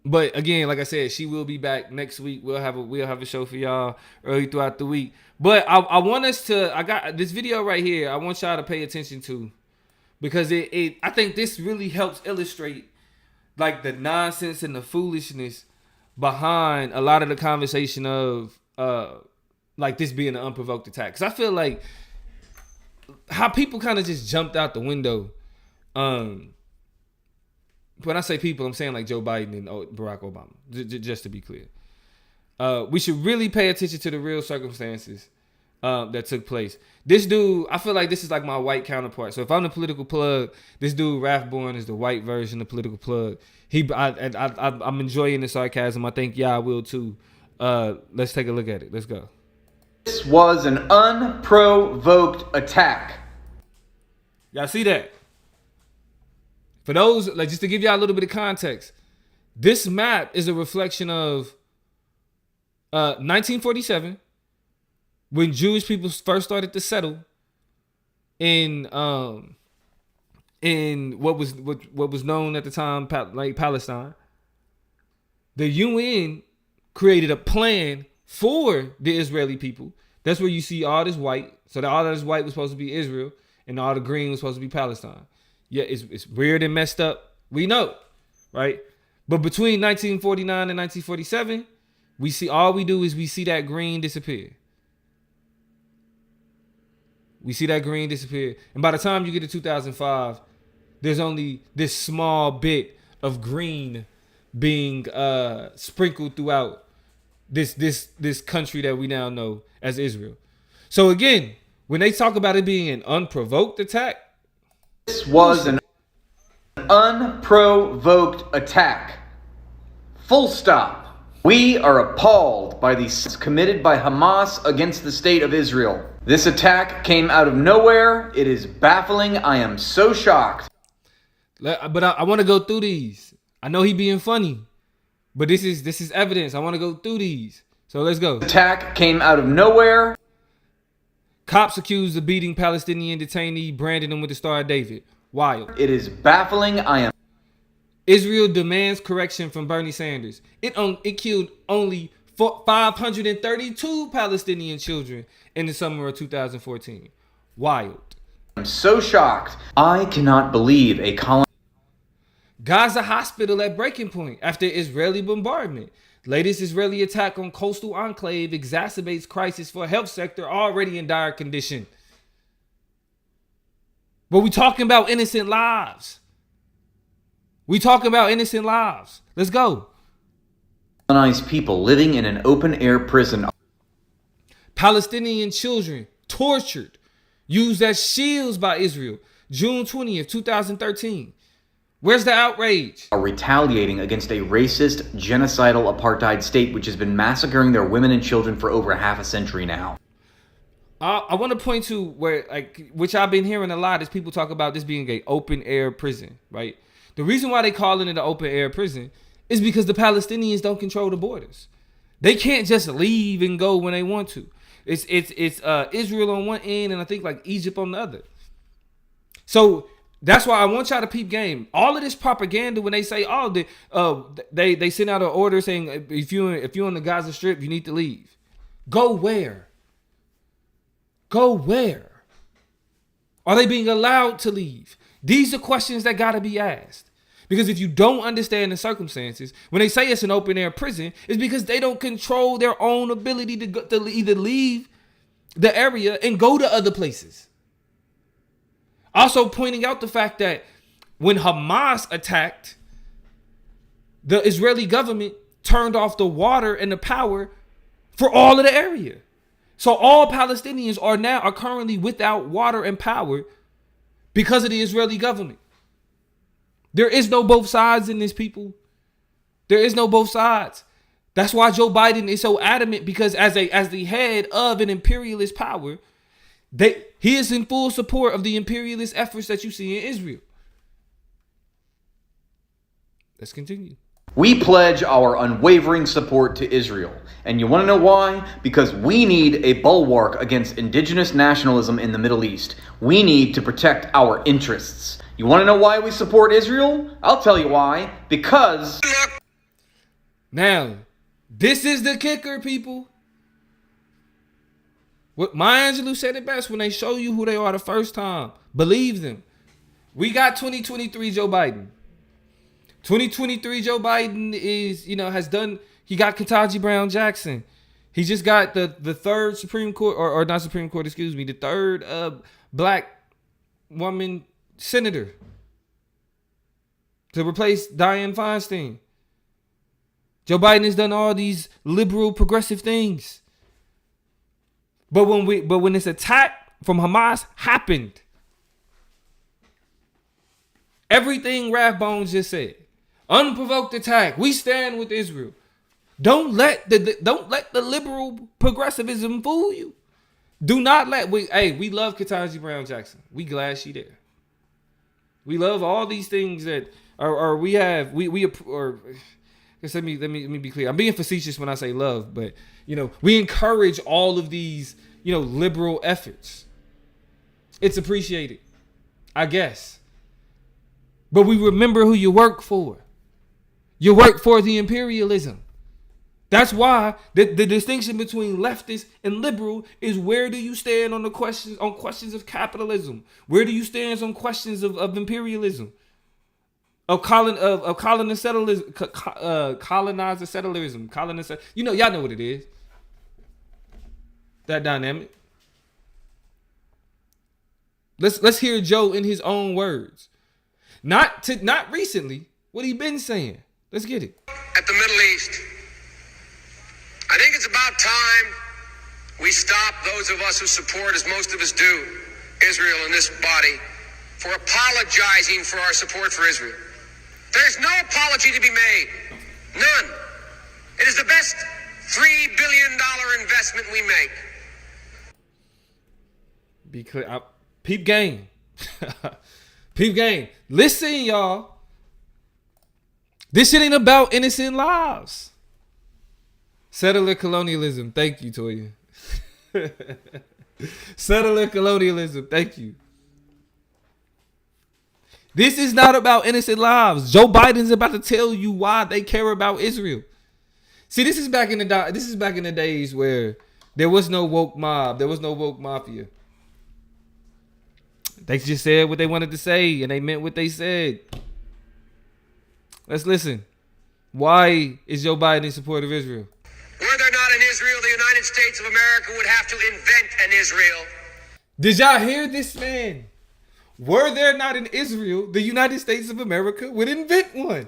But again, like I said, she will be back next week. We'll have a show for y'all early throughout the week. But I want us to, I got this video right here. I want y'all to pay attention to, because I think this really helps illustrate like the nonsense and the foolishness behind a lot of the conversation of like this being an unprovoked attack. Because I feel like how people kind of just jumped out the window. When I say people, I'm saying like Joe Biden and Barack Obama, just to be clear. We should really pay attention to the real circumstances that took place. This dude, I feel like this is like my white counterpart. So if I'm the political plug, this dude Rathborn is the white version of political plug. I'm enjoying the sarcasm. I think y'all will too. Let's take a look at it. Let's go. This was an unprovoked attack. Y'all see that? For those, like, just to give y'all a little bit of context, this map is a reflection of 1947, when Jewish people first started to settle in what was known at the time like Palestine. The UN created a plan for the Israeli people. That's where you see all this white. So all this white was supposed to be Israel, and all the green was supposed to be Palestine. Yeah, it's weird and messed up. We know, right? But between 1949 and 1947, we see that green disappear. We see that green disappear. And by the time you get to 2005, there's only this small bit of green being sprinkled throughout this country that we now know as Israel. So again, when they talk about it being an unprovoked attack, this was an unprovoked attack. Full stop. We are appalled by these committed by Hamas against the state of Israel. This attack came out of nowhere. It is baffling. I am so shocked. But I want to go through these. I know he being funny, but this is evidence. I want to go through these. So let's go. This attack came out of nowhere. Cops accused of beating Palestinian detainee, branding him with the Star of David. Wild. It is baffling. Israel demands correction from Bernie Sanders. It killed only 532 Palestinian children in the summer of 2014. Wild. I'm so shocked. I cannot believe a colony. Gaza hospital at breaking point after Israeli bombardment. Latest Israeli attack on coastal enclave exacerbates crisis for health sector already in dire condition. But we talking about innocent lives. We talking about innocent lives. Let's go. People living in an open-air prison. Palestinian children tortured, used as shields by Israel. June 20th, 2013. Where's the outrage? Are retaliating against a racist, genocidal apartheid state which has been massacring their women and children for over half a century now. I want to point to where, like, which I've been hearing a lot, is people talk about this being an open air prison, right? The reason why they calling it an open air prison is because the Palestinians don't control the borders. They can't just leave and go when they want to. It's Israel on one end and I think like Egypt on the other. So that's why I want y'all to peep game. All of this propaganda when they say, they send out an order saying if you're on the Gaza Strip, you need to leave. Go where? Go where? Are they being allowed to leave? These are questions that gotta be asked. Because if you don't understand the circumstances, when they say it's an open air prison, it's because they don't control their own ability to either leave the area and go to other places. Also pointing out the fact that when Hamas attacked, the Israeli government turned off the water and the power for all of the area. So all Palestinians are currently without water and power because of the Israeli government. There is no both sides in this, people. There is no both sides. That's why Joe Biden is so adamant, because as the head of an imperialist power, he is in full support of the imperialist efforts that you see in Israel. Let's continue. We pledge our unwavering support to Israel. And you want to know why? Because we need a bulwark against indigenous nationalism in the Middle East. We need to protect our interests. You want to know why we support Israel? I'll tell you why. Because... Now, this is the kicker, people. What Maya Angelou said it best: when they show you who they are the first time, believe them. We got 2023 Joe Biden. 2023 Joe Biden is, has done, he got Ketanji Brown Jackson. He just got the third Supreme Court, or not Supreme Court, excuse me, the third black woman senator to replace Dianne Feinstein. Joe Biden has done all these liberal, progressive things. But when this attack from Hamas happened, everything Raph Bones just said, unprovoked attack, we stand with Israel. Don't let the liberal progressivism fool you. Do not let we love Ketanji Brown Jackson. We glad she there. We love all these things that let me be clear. I'm being facetious when I say love, but we encourage all of these liberal efforts. It's appreciated, I guess. But we remember who you work for. You work for the imperialism. That's why the distinction between leftist and liberal is, where do you stand on questions of capitalism? Where do you stand on questions of imperialism? Colonizer settlerism. Y'all know what it is. That dynamic. Let's hear Joe in his own words. Not recently. What he been saying. Let's get it. At the Middle East, I think it's about time we stop, those of us who support, as most of us do, Israel in this body, for apologizing for our support for Israel. There's no apology to be made. None. It is the best $3 billion investment we make. Be clear. Peep game. Peep game. Listen, y'all. This shit ain't about innocent lives. Settler colonialism. Thank you, Toya. Settler colonialism. Thank you. This is not about innocent lives. Joe Biden's about to tell you why they care about Israel. See, this is back in the days where there was no woke mob. There was no woke mafia. They just said what they wanted to say, and they meant what they said. Let's listen. Why is Joe Biden in support of Israel? Were there not an Israel, the United States of America would have to invent an Israel. Did y'all hear this man? Were there not an Israel, the United States of America would invent one.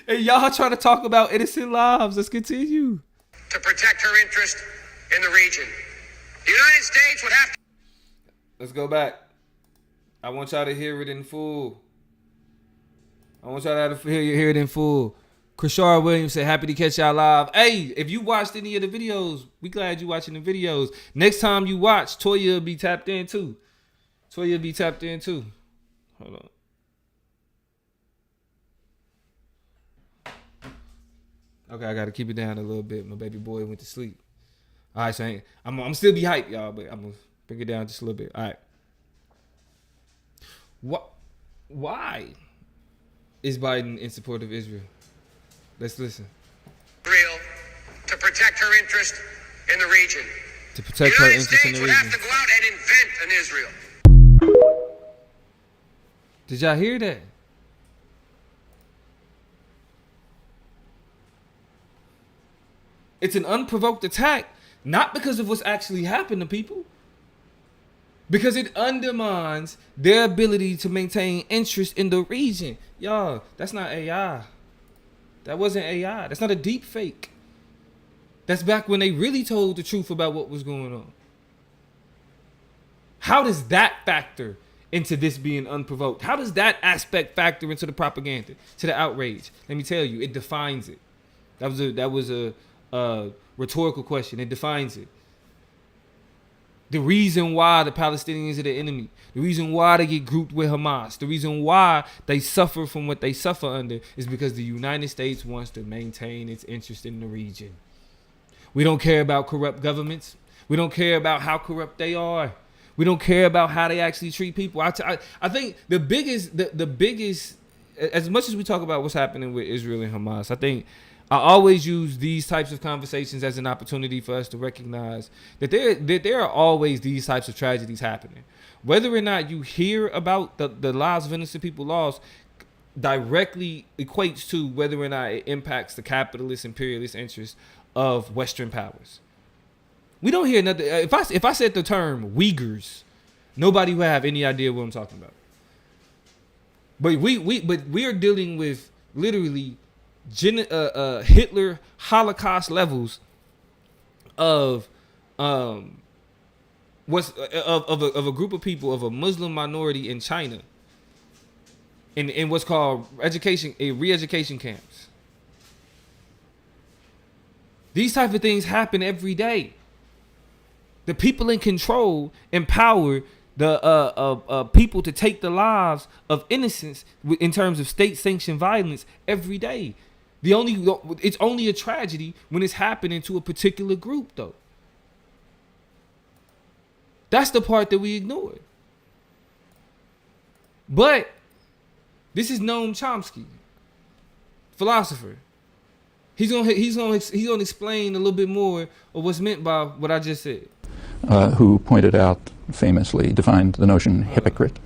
And y'all trying to talk about innocent lives. Let's continue. To protect her interest in the region. The United States would have to... Let's go back. I want y'all to hear it in full. I want y'all to hear it in full. Krishard Williams said, happy to catch y'all live. Hey, if you watched any of the videos, we glad you watching the videos. Next time you watch, Toya will be tapped in too. Hold on. Okay, I got to keep it down a little bit. My baby boy went to sleep. All right, so I'm still be hyped, y'all, but I'm going to bring it down just a little bit. All right. Why is Biden in support of Israel? Let's listen. Israel to protect her interest in the region. To protect her interest in the region. The United States would have to go out and invent an Israel. Did y'all hear that? It's an unprovoked attack, not because of what's actually happened to people, because it undermines their ability to maintain interest in the region. Y'all, that's not AI. That wasn't AI. That's not a deep fake. That's back when they really told the truth about what was going on. How does that factor into this being unprovoked? How does that aspect factor into the propaganda, to the outrage? Let me tell you, it defines it. That was a rhetorical question. It defines it. The reason why the Palestinians are the enemy, the reason why they get grouped with Hamas, the reason why they suffer from what they suffer under is because the United States wants to maintain its interest in the region. We don't care about corrupt governments. We don't care about how corrupt they are. We don't care about how they actually treat people. I think the biggest, as much as we talk about what's happening with Israel and Hamas, I think I always use these types of conversations as an opportunity for us to recognize that there are always these types of tragedies happening. Whether or not you hear about the lives of innocent people lost directly equates to whether or not it impacts the capitalist, imperialist interests of Western powers. We don't hear nothing. If I said the term Uyghurs, nobody would have any idea what I'm talking about. But we are dealing with literally Hitler Holocaust levels of a group of people, of a Muslim minority in China, in what's called re-education camps. These type of things happen every day. The people in control empower the people to take the lives of innocents in terms of state-sanctioned violence every day. It's only a tragedy when it's happening to a particular group, though. That's the part that we ignore. But this is Noam Chomsky, philosopher. He's gonna explain a little bit more of what's meant by what I just said. Who pointed out, famously defined the notion hypocrite.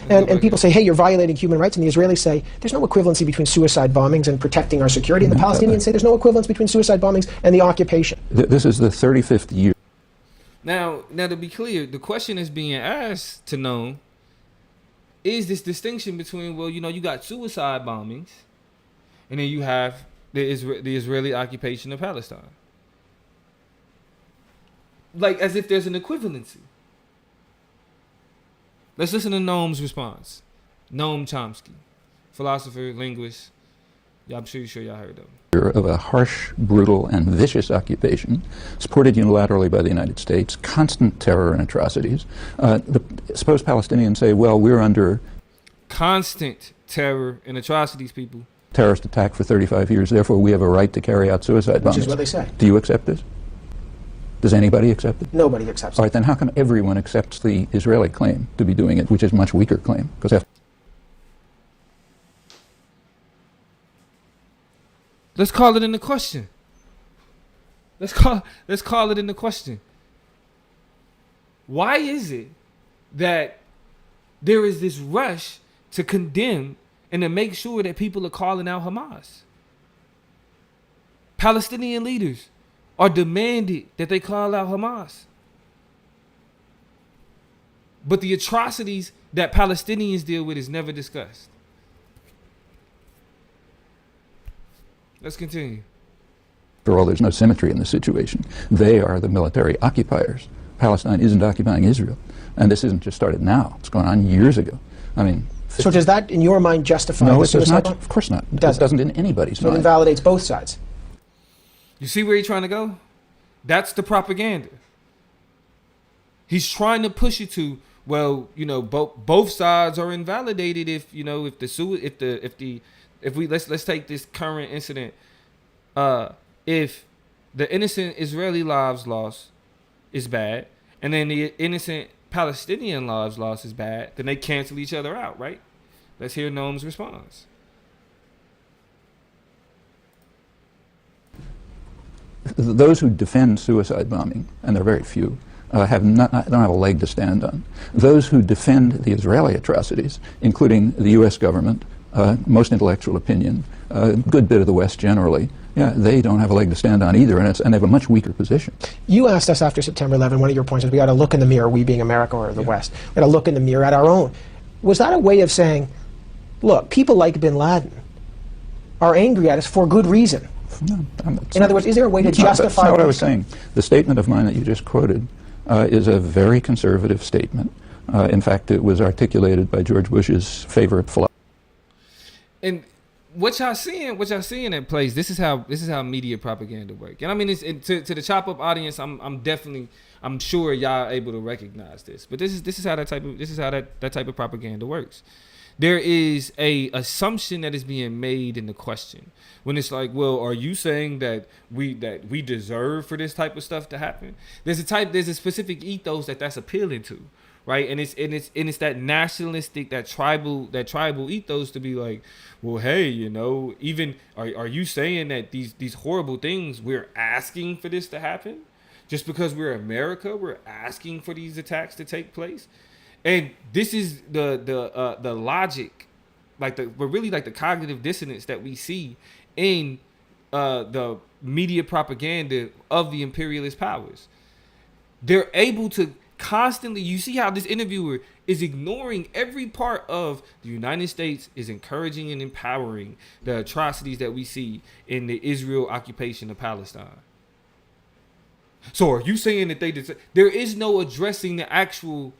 And people say, hey, you're violating human rights. And the Israelis say, there's no equivalency between suicide bombings and protecting our security. And the Palestinians say there's no equivalence between suicide bombings and the occupation. This is the 35th year. Now, to be clear, the question is being asked to know is this distinction between, well, you got suicide bombings, and then you have the Israeli occupation of Palestine. Like, as if there's an equivalency. Let's listen to Noam's response. Noam Chomsky, philosopher, linguist. Yeah, I'm sure y'all heard of him. Of a harsh, brutal, and vicious occupation, supported unilaterally by the United States, constant terror and atrocities. Suppose Palestinians say, well, we're under constant terror and atrocities, people. Terrorist attack for 35 years, therefore we have a right to carry out suicide bombings. Which is what they say. Do you accept this? Does anybody accept it? Nobody accepts it. All right, then how come everyone accepts the Israeli claim to be doing it, which is a much weaker claim? Because let's call it into question. Let's call it into question. Why is it that there is this rush to condemn and to make sure that people are calling out Hamas. Palestinian leaders are demanded that they call out Hamas. But the atrocities that Palestinians deal with is never discussed. Let's continue. After all, there's no symmetry in the situation. They are the military occupiers. Palestine isn't occupying Israel. And this isn't just started now. It's going on years ago. I mean... So does that, in your mind, justify no, the it does suicide not. bomb? Of course not. It Doesn't. doesn't in anybody's So it mind. invalidates both sides. You see where he's trying to go? That's the propaganda. He's trying to push it to, well, you know, both sides are invalidated if, you know, let's take this current incident. If the innocent Israeli lives lost is bad, and then the innocent Palestinian lives lost is bad, then they cancel each other out, right? Let's hear Noam's response. Those who defend suicide bombing, and they're very few, don't have a leg to stand on. Those who defend the Israeli atrocities, including the U.S. government, most intellectual opinion, a good bit of the West generally, yeah, they don't have a leg to stand on either, and they have a much weaker position. You asked us after September 11, one of your points is we got to look in the mirror, we being America or the West, we got to look in the mirror at our own. Was that a way of saying, look, people like bin Laden are angry at us for good reason? No, in other words, is there a way to justify... That's not what I was saying. The statement of mine that you just quoted is a very conservative statement. In fact, it was articulated by George Bush's favorite philosopher. And what y'all seeing in place, this is how media propaganda work. And I mean, to the chop up audience, I'm sure y'all able to recognize this. But this is how that type of propaganda works. There is a assumption that is being made in the question when it's like, well, are you saying that we deserve for this type of stuff to happen? There's a specific ethos that's appealing to, right? And it's that nationalistic, that tribal ethos to be like, well, hey, you know, even are you saying that these horrible things, we're asking for this to happen? Just because we're America, we're asking for these attacks to take place? And this is the logic, but really the cognitive dissonance that we see in the media propaganda of the imperialist powers. They're able to constantly, you see how this interviewer is ignoring every part of the United States is encouraging and empowering the atrocities that we see in the Israel occupation of Palestine. So are you saying that there is no addressing the actual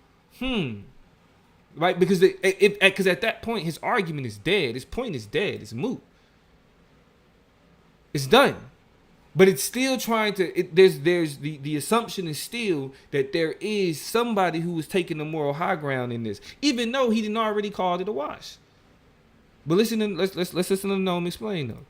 right? Because at that point his argument is dead. His point is dead. It's moot. It's done. But it's still trying to. There's the assumption is still that there is somebody who is taking the moral high ground in this, even though he didn't already called it a wash. But let's listen to Noam explain though.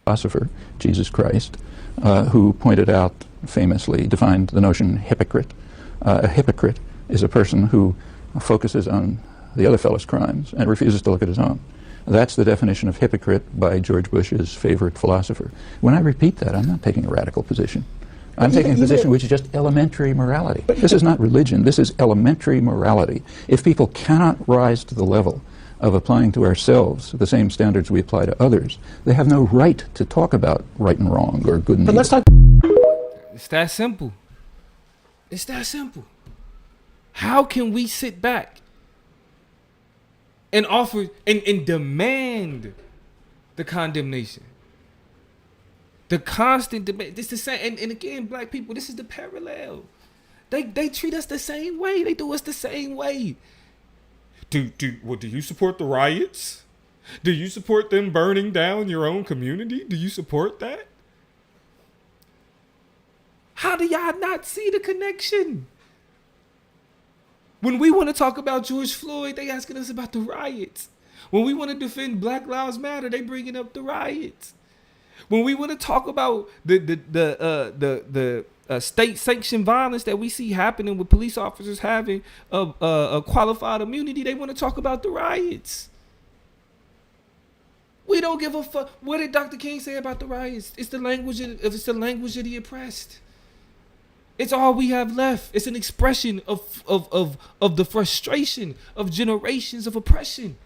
Philosopher Jesus Christ, who pointed out famously, defined the notion hypocrite. A hypocrite is a person who focuses on the other fellow's crimes and refuses to look at his own. That's the definition of hypocrite by George Bush's favorite philosopher. When I repeat that, I'm not taking a radical position. I'm taking a position which is just elementary morality. This is not religion. This is elementary morality. If people cannot rise to the level of applying to ourselves the same standards we apply to others, they have no right to talk about right and wrong or good and evil. Let's talk. It's that simple. It's that simple. How can we sit back and offer and demand the condemnation? The constant debate. This is the same. And again, black people, this is the parallel. They treat us the same way. They do us the same way. Do you support the riots? Do you support them burning down your own community? Do you support that? How do y'all not see the connection? When we want to talk about George Floyd, they asking us about the riots. When we want to defend Black Lives Matter, they bringing up the riots. When we want to talk about the state-sanctioned violence that we see happening with police officers having a qualified immunity, they want to talk about the riots. We don't give a fuck. What did Dr. King say about the riots? It's the language of the oppressed. It's all we have left. It's an expression of the frustration of generations of oppression.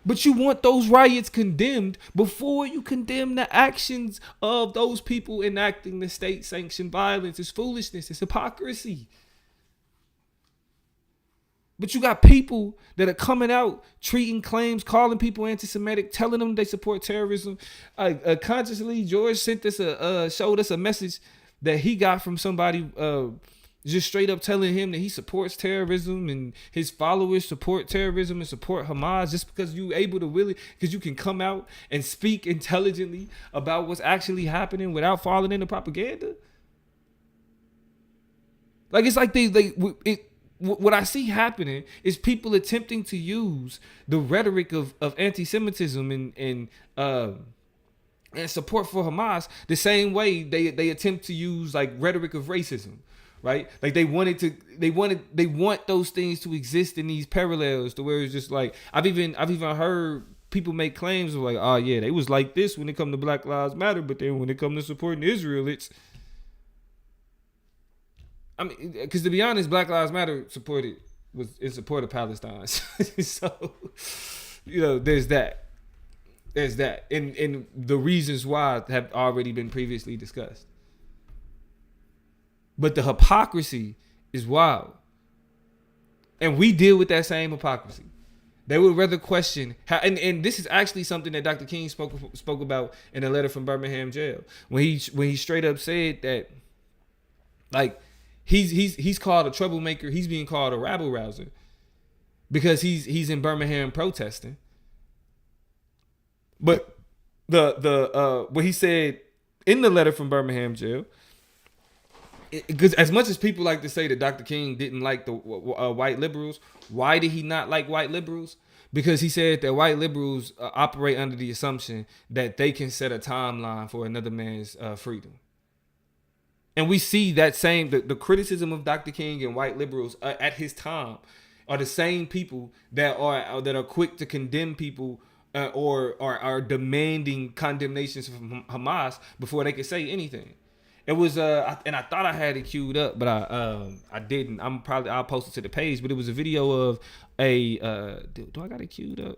But you want those riots condemned before you condemn the actions of those people enacting the state-sanctioned violence. It's foolishness. It's hypocrisy. But you got people that are coming out, treating claims, calling people anti-Semitic, telling them they support terrorism. Consciously, George sent us showed us a message that he got from somebody just straight up telling him that he supports terrorism and his followers support terrorism and support Hamas, just because you able to really, because you can come out and speak intelligently about what's actually happening without falling into propaganda. Like, it's like what I see happening is people attempting to use the rhetoric of anti-Semitism and support for Hamas the same way they attempt to use like rhetoric of racism, right? Like they want those things to exist in these parallels to where it's just like I've even heard people make claims of like, oh yeah, they was like this when it come to Black Lives Matter, but then when it come to supporting Israel, it's, I mean, because to be honest, Black Lives Matter was in support of Palestine. So, you know, there's that, and the reasons why have already been previously discussed. But the hypocrisy is wild, and we deal with that same hypocrisy. They would rather question how, and this is actually something that Dr. King spoke about in a letter from Birmingham jail when he straight up said that, like, he's called a troublemaker. He's being called a rabble rouser because he's in Birmingham protesting. But the what he said in the letter from Birmingham jail, because as much as people like to say that Dr. King didn't like the white liberals, why did he not like white liberals? Because he said that white liberals operate under the assumption that they can set a timeline for another man's freedom. And we see that same, the criticism of Dr. King and white liberals at his time are the same people that are quick to condemn people or are demanding condemnations from Hamas before they could say anything. It was and I thought I had it queued up, but I didn't. I'll post it to the page, but it was a video of a do I got it queued up?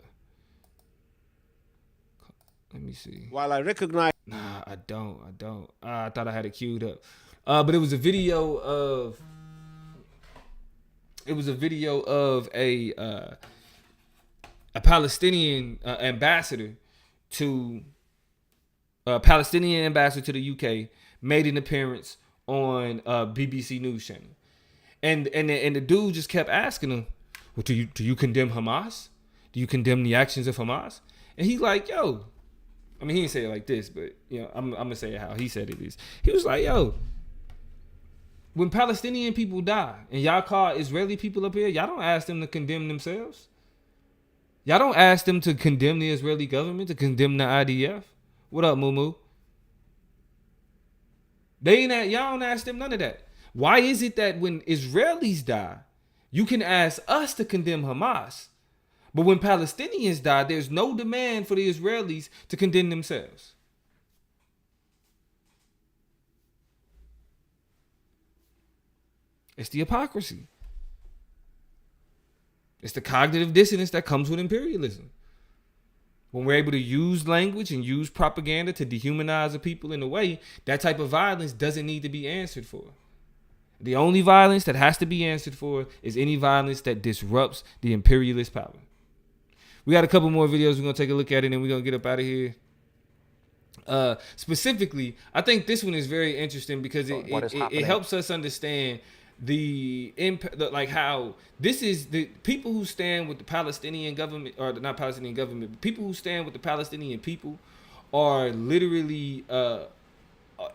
Let me see. While I recognize, Nah, I don't. I thought I had it queued up. But it was a video of a Palestinian ambassador to the UK made an appearance on BBC News channel, and the dude just kept asking him, "Well, do you condemn Hamas? Do you condemn the actions of Hamas?" And he's like, "Yo," I mean, he didn't say it like this, but you know, I'm gonna say it how he said it is. He was like, "Yo, when Palestinian people die and y'all call Israeli people up here, y'all don't ask them to condemn themselves. Y'all don't ask them to condemn the Israeli government, to condemn the IDF. What up, Moo? Y'all don't ask them none of that. Why is it that when Israelis die, you can ask us to condemn Hamas, but when Palestinians die, there's no demand for the Israelis to condemn themselves?" It's the hypocrisy. It's the cognitive dissonance that comes with imperialism. When we're able to use language and use propaganda to dehumanize the people in a way, that type of violence doesn't need to be answered for. The only violence that has to be answered for is any violence that disrupts the imperialist power. We got a couple more videos. We're going to take a look at it and we're going to get up out of here. Specifically, I think this one is very interesting because it helps us understand like how this is the people who stand with the Palestinian government, or not Palestinian government, but people who stand with the Palestinian people are literally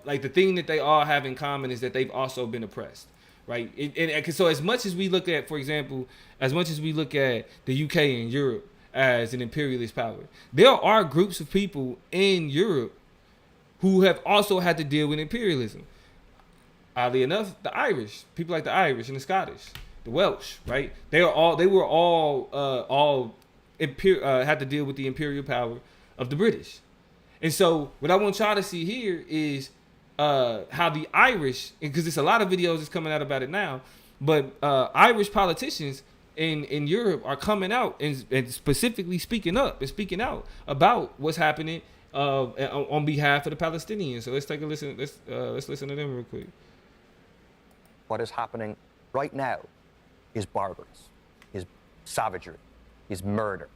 like the thing that they all have in common is that they've also been oppressed, right? And so as much as we look at, for example, as much as we look at the UK and Europe as an imperialist power, there are groups of people in Europe who have also had to deal with imperialism. Oddly enough, the Irish, people like the Irish and the Scottish, the Welsh, right? They were all had to deal with the imperial power of the British. And so what I want y'all to see here is how the Irish, because there's a lot of videos that's coming out about it now, but Irish politicians in Europe are coming out and specifically speaking up and speaking out about what's happening on behalf of the Palestinians. So let's take a listen. Let's listen to them real quick. What is happening right now is barbarous, is savagery, is murder.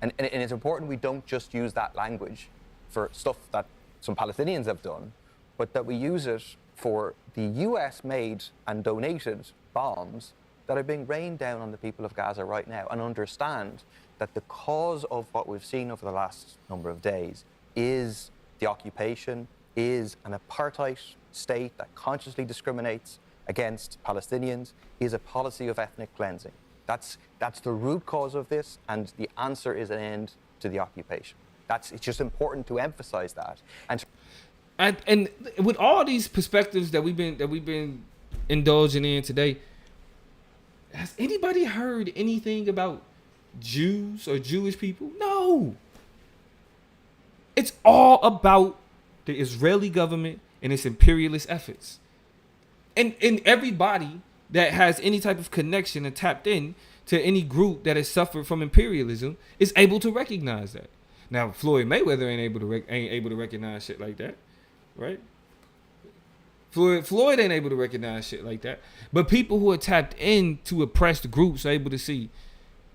And it's important we don't just use that language for stuff that some Palestinians have done, but that we use it for the US made and donated bombs that are being rained down on the people of Gaza right now, and understand that the cause of what we've seen over the last number of days is the occupation, is an apartheid state that consciously discriminates against Palestinians, is a policy of ethnic cleansing. That's the root cause of this, and the answer is an end to the occupation. It's just important to emphasize that. And with all these perspectives that we've been indulging in today, has anybody heard anything about Jews or Jewish people? No. It's all about the Israeli government and its imperialist efforts. And everybody that has any type of connection and tapped in to any group that has suffered from imperialism is able to recognize that. Now, Floyd Mayweather ain't able to recognize shit like that, right? Floyd ain't able to recognize shit like that. But people who are tapped into oppressed groups are able to see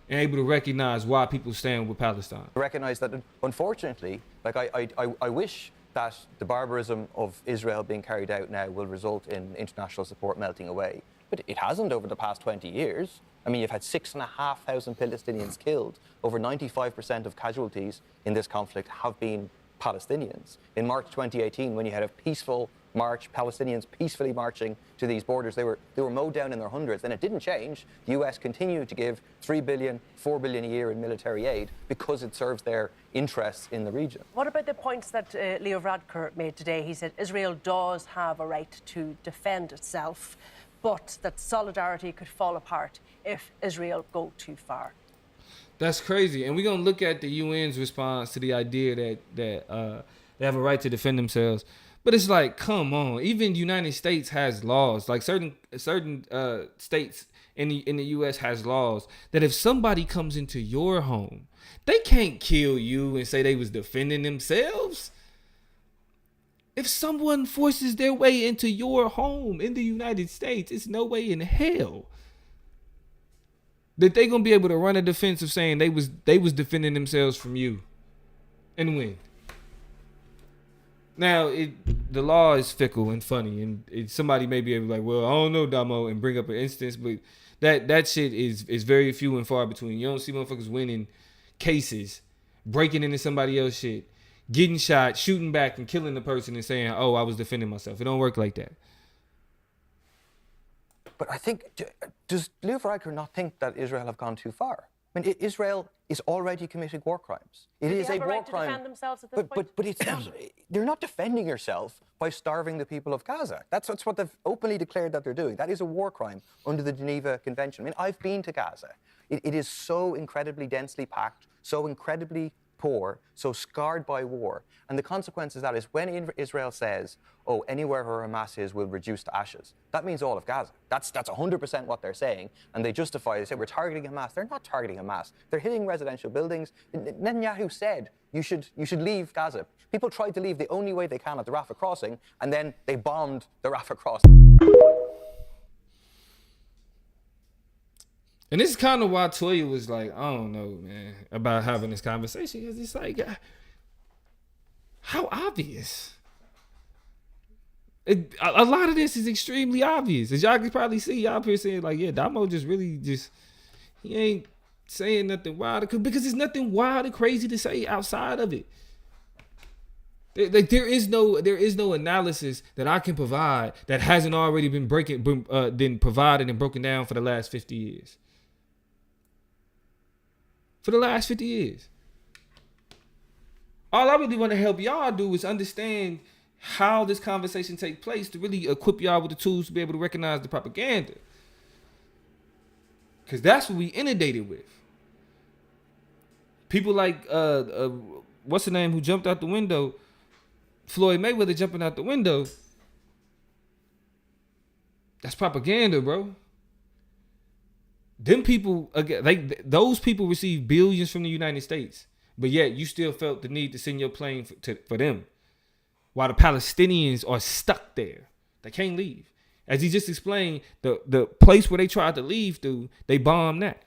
and able to recognize why people stand with Palestine. Recognize that, unfortunately, like I wish that the barbarism of Israel being carried out now will result in international support melting away. But it hasn't over the past 20 years. I mean, you've had 6,500 Palestinians killed. Over 95% of casualties in this conflict have been Palestinians. In March 2018, when you had a peaceful march, Palestinians peacefully marching to these borders, they were mowed down in their hundreds, and it didn't change. The US continued to give $3 billion, $4 billion a year in military aid because it serves their interests in the region. What about the points that Leo Varadkar made today? He said Israel does have a right to defend itself, but that solidarity could fall apart if Israel go too far. That's crazy. And we're going to look at the UN's response to the idea that they have a right to defend themselves. But it's like, come on. Even the United States has laws. Like certain states in the US has laws that if somebody comes into your home, they can't kill you and say they was defending themselves. If someone forces their way into your home in the United States, it's no way in hell that they gonna be able to run a defense of saying they was defending themselves from you and win. Now, the law is fickle and funny, and somebody may be able to like, well, I don't know, Damo, and bring up an instance, but that shit is very few and far between. You don't see motherfuckers winning cases, breaking into somebody else's shit, getting shot, shooting back, and killing the person and saying, oh, I was defending myself. It don't work like that. But I think, does Leo Varadkar not think that Israel have gone too far? I mean, Israel is already committing war crimes. It is a war crime. Defend themselves at this point? But it's not. They're not defending yourself by starving the people of Gaza. That's what they've openly declared that they're doing. That is a war crime under the Geneva Convention. I mean, I've been to Gaza. It is so incredibly densely packed, so incredibly poor, so scarred by war. And the consequence of that is when Israel says, oh, anywhere where Hamas is will reduce to ashes, that means all of Gaza. That's 100% what they're saying. And they justify, they say, we're targeting Hamas. They're not targeting Hamas. They're hitting residential buildings. Netanyahu said, you should leave Gaza. People tried to leave the only way they can at the Rafah crossing, and then they bombed the Rafah crossing. And this is kind of why Toya was like, I don't know, man, about having this conversation. Because it's like, how obvious? A lot of this is extremely obvious. As y'all can probably see, y'all here saying like, yeah, Damo he ain't saying nothing wild. Because there's nothing wild and crazy to say outside of it. Like there is no analysis that I can provide that hasn't already been provided and broken down for the last 50 years. For the last 50 years. All I really want to help y'all do is understand how this conversation take place to really equip y'all with the tools to be able to recognize the propaganda. Because that's what we inundated with. People like, what's the name, who jumped out the window, Floyd Mayweather jumping out the window. That's propaganda, bro. Them people, again, like those people receive billions from the United States, but yet you still felt the need to send your plane for them, while the Palestinians are stuck there. They can't leave. As he just explained, the place where they tried to leave through, they bombed that.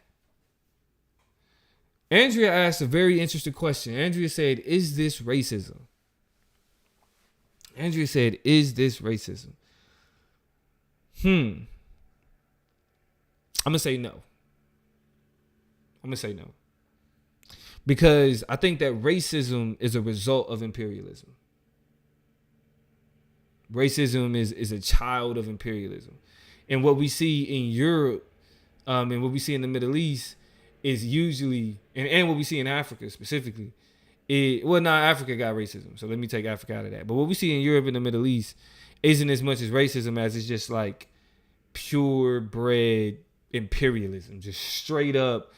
Andrea asked a very interesting question. Andrea said, "Is this racism?" Andrea said, "Is this racism?" I'm gonna say no. Because I think that racism is a result of imperialism. Racism is a child of imperialism. And what we see in Europe, and what we see in the Middle East is usually, and what we see in Africa specifically, Africa got racism. So let me take Africa out of that. But what we see in Europe and the Middle East isn't as much as racism as it's just like purebred imperialism. Just straight up,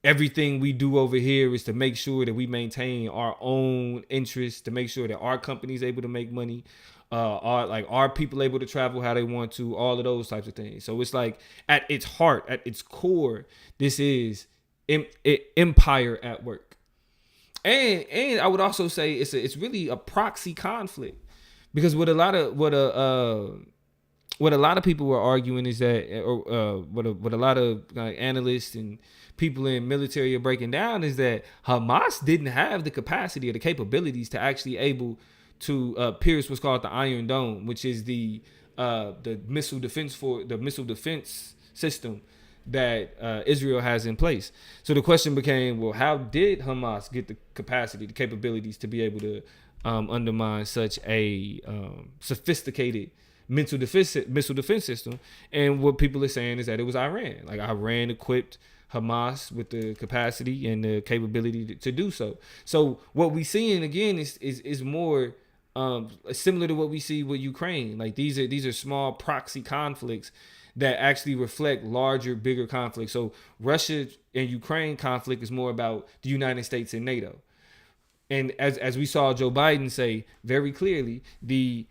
everything we do over here is to make sure that we maintain our own interests, to make sure that our company's able to make money, our people able to travel how they want to, all of those types of things. So it's like at its heart, at its core, this is empire at work. And I would also say it's really a proxy conflict, because what a lot of people were arguing is that, or what a lot of analysts and people in military are breaking down, is that Hamas didn't have the capacity or the capabilities to actually able to pierce what's called the Iron Dome, which is the missile defense system that Israel has in place. So the question became, well, how did Hamas get the capacity, the capabilities to be able to undermine such a sophisticated missile defense system? And what people are saying is that it was Iran. Like, Iran equipped Hamas with the capacity and the capability to do so. So what we seeing again is more similar to what we see with Ukraine. Like, these are small proxy conflicts that actually reflect larger, bigger conflicts. So Russia and Ukraine conflict is more about the United States and NATO. And as we saw Joe Biden say very clearly, the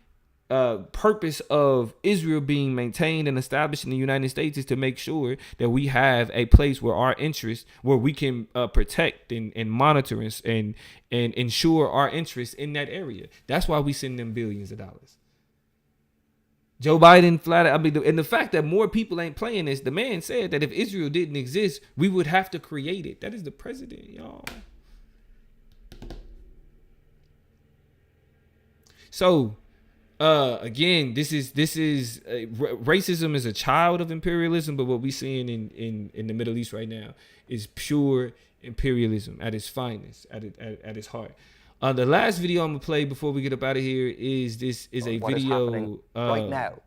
purpose of Israel being maintained and established in the United States is to make sure that we have a place where our interests, where we can protect and monitor and ensure our interests in that area. That's why we send them billions of dollars. Joe Biden and the fact that more people ain't playing this, the man said that if Israel didn't exist, we would have to create it. That is the president, y'all. So, again, this is racism is a child of imperialism, but what we're seeing in the Middle East right now is pure imperialism at its finest, at its heart. The last video I'm gonna play before we get up out of here is a video right now.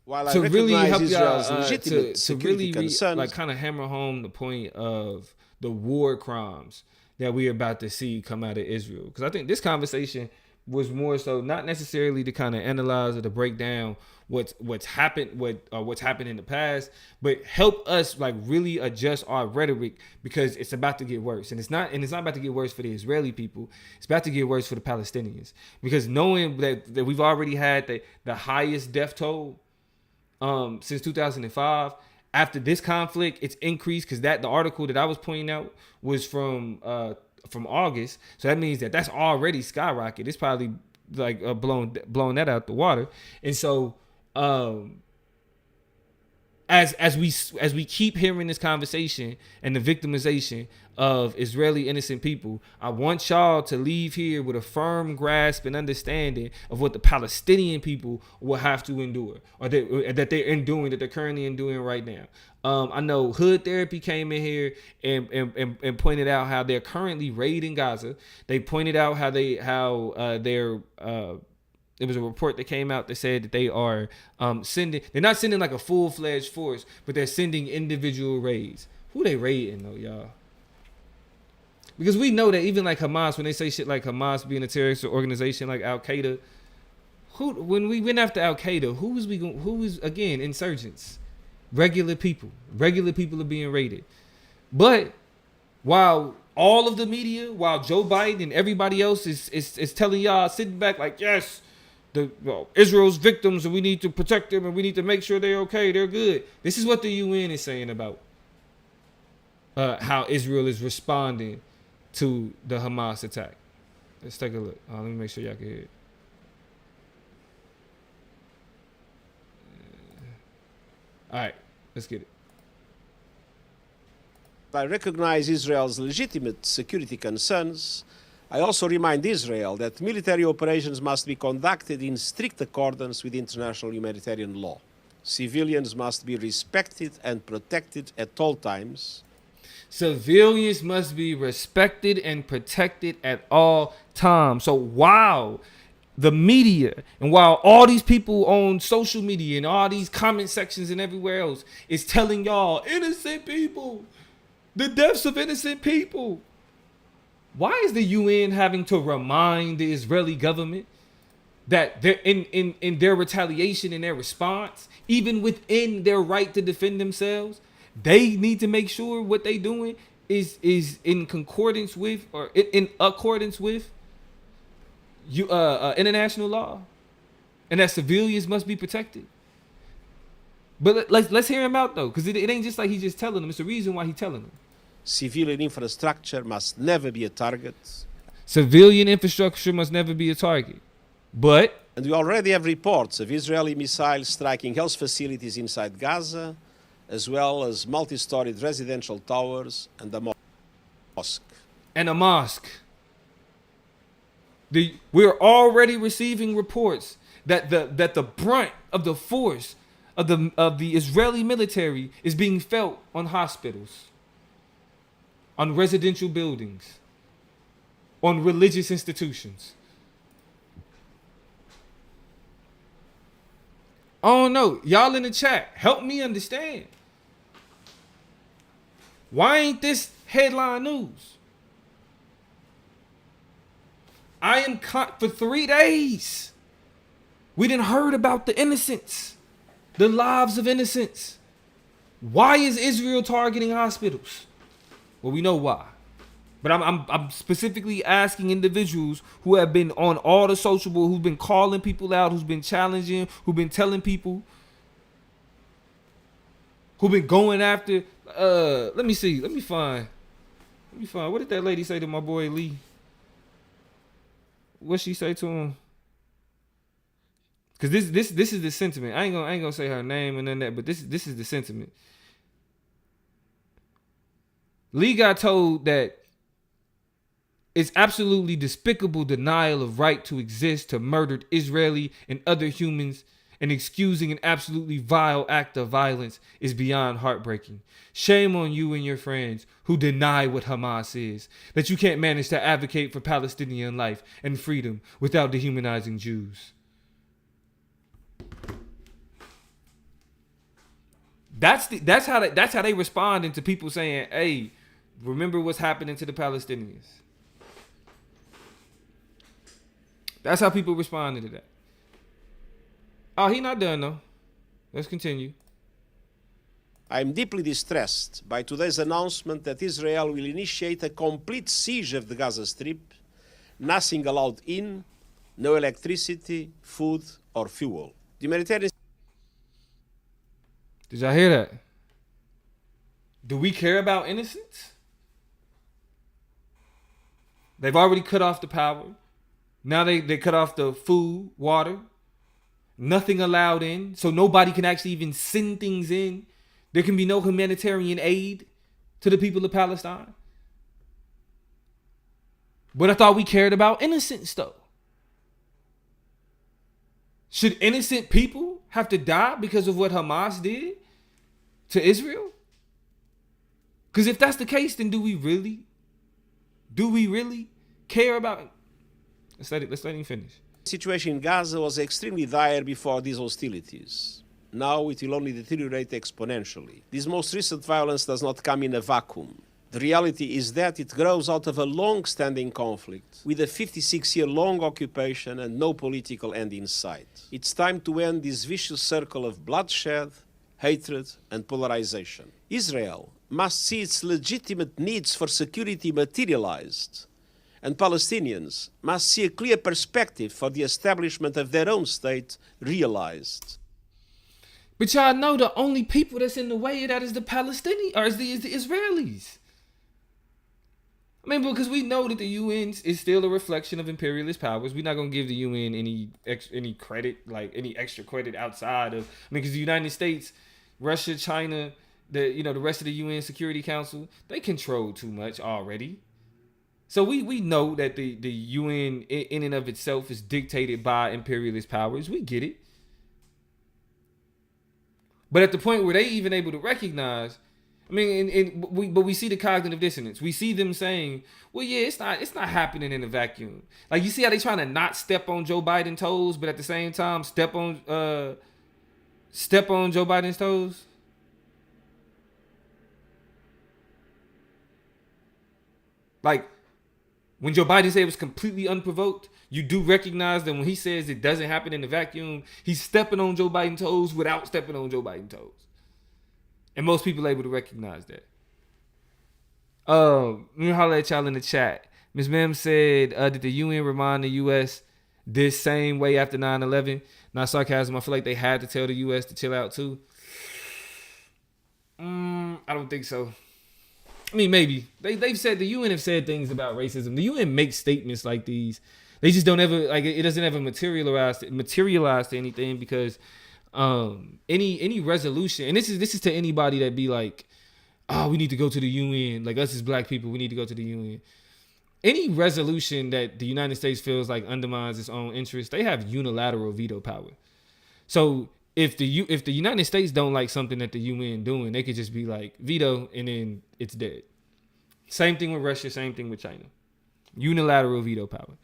While I to really help Israel's y'all legitimate security concerns, like kind of hammer home the point of the war crimes that we're about to see come out of Israel. Because I think this conversation was more so not necessarily to kind of analyze or to break down what's happened in the past, but help us like really adjust our rhetoric, because it's about to get worse. And it's not about to get worse for the Israeli people. It's about to get worse for the Palestinians, because knowing that we've already had the highest death toll since 2005. After this conflict, it's increased, because the article that I was pointing out was from August. So that means that's already skyrocketed. It's probably like blown that out the water. And so as we keep hearing this conversation and the victimization of Israeli innocent people, I want y'all to leave here with a firm grasp and understanding of what the Palestinian people will have to endure, or that they're enduring, that they're currently enduring right now. I know Hood Therapy came in here and pointed out how they're currently raiding Gaza. They pointed out how they're there was a report that came out that said that they are they're not sending like a full-fledged force, but they're sending individual raids. Who they raiding though, y'all? Because we know that even like Hamas, when they say shit like Hamas being a terrorist organization like Al-Qaeda, when we went after Al-Qaeda, who was again insurgents? Regular people are being raided. But while all of the media, while Joe Biden and everybody else is telling y'all, sitting back like, yes, Israel's victims, and we need to protect them, and we need to make sure they're okay, they're good. This is what the UN is saying about how Israel is responding to the Hamas attack. Let's take a look. Let me make sure y'all can hear it. All right, let's get it. I recognize Israel's legitimate security concerns. I also remind Israel that military operations must be conducted in strict accordance with international humanitarian law. Civilians must be respected and protected at all times. Civilians must be respected and protected at all times. So while the media and while all these people on social media and all these comment sections and everywhere else is telling y'all innocent people, the deaths of innocent people, why is the UN having to remind the Israeli government that they're in their retaliation and their response, even within their right to defend themselves, they need to make sure what they doing is in concordance with or in accordance with international law, and that civilians must be protected. But let's hear him out though, because it ain't just like he's just telling them. It's the reason why he's telling them. Civilian infrastructure must never be a target. Civilian infrastructure must never be a target. But and we already have reports of Israeli missiles striking health facilities inside Gaza, as well as multi-storied residential towers and a mosque. And a mosque. We're already receiving reports that the brunt of the force of the Israeli military is being felt on hospitals, on residential buildings, on religious institutions. Oh no, y'all in the chat, help me understand. Why ain't this headline news? I am for 3 days. We didn't heard about the innocents, the lives of innocents. Why is Israel targeting hospitals? Well, we know why. But I'm specifically asking individuals who have been on all the sociable, who've been calling people out, who's been challenging, who've been telling people, who've been going after. Let me find. What did that lady say to my boy Lee? What she say to him? Because this is the sentiment. I ain't gonna say her name and none of that, but this is the sentiment. Lee got told that it's absolutely despicable denial of right to exist to murdered Israeli and other humans, and excusing an absolutely vile act of violence is beyond heartbreaking. Shame on you and your friends who deny what Hamas is, that you can't manage to advocate for Palestinian life and freedom without dehumanizing Jews. That's how they responding to people saying, "Hey, remember what's happening to the Palestinians." That's how people responded to that. Oh, he not done though. Let's continue. I am deeply distressed by today's announcement that Israel will initiate a complete siege of the Gaza Strip, nothing allowed in, no electricity, food, or fuel. The humanitarian. Did y'all hear that? Do we care about innocents? They've already cut off the power. Now they cut off the food, water. Nothing allowed in. So nobody can actually even send things in. There can be no humanitarian aid to the people of Palestine. But I thought we cared about innocents though. Should innocent people have to die because of what Hamas did to Israel? Because if that's the case, then do we really care about it? Let's let him finish. The situation in Gaza was extremely dire before these hostilities. Now it will only deteriorate exponentially. This most recent violence does not come in a vacuum. The reality is that it grows out of a long-standing conflict with a 56-year-long occupation and no political end in sight. It's time to end this vicious circle of bloodshed, hatred, and polarization. Israel must see its legitimate needs for security materialized and Palestinians must see a clear perspective for the establishment of their own state realized. But y'all know the only people that's in the way of that is the Palestinians, or is the Israelis. I mean, because we know that the UN is still a reflection of imperialist powers. We're not gonna give the UN any credit, like any extra credit outside of. I mean, because the United States, Russia, China, the rest of the UN Security Council, they control too much already. So we know that the UN in and of itself is dictated by imperialist powers. We get it. But at the point where they even able to recognize, I mean, but we see the cognitive dissonance. We see them saying, "Well, yeah, it's not happening in a vacuum." Like, you see how they trying to not step on Joe Biden's toes, but at the same time step on Joe Biden's toes. Like, when Joe Biden said it was completely unprovoked, you do recognize that when he says it doesn't happen in a vacuum, he's stepping on Joe Biden's toes without stepping on Joe Biden's toes. And most people are able to recognize that. Let me holler at y'all in the chat. Ms. Mem said, did the UN remind the U.S. this same way after 9/11? Not sarcasm. I feel like they had to tell the U.S. to chill out too. I don't think so. I mean, maybe. They've said, the UN have said things about racism. The UN makes statements like these. They just don't ever, like, it doesn't ever materialize to anything, because any resolution, and this is to anybody that be like, oh, we need to go to the UN, like, us as black people, we need to go to the UN. Any resolution that the United States feels like undermines its own interests, they have unilateral veto power. So if the United States don't like something that the UN doing, they could just be like, veto, and then it's dead. Same thing with Russia, same thing with China. Unilateral veto power.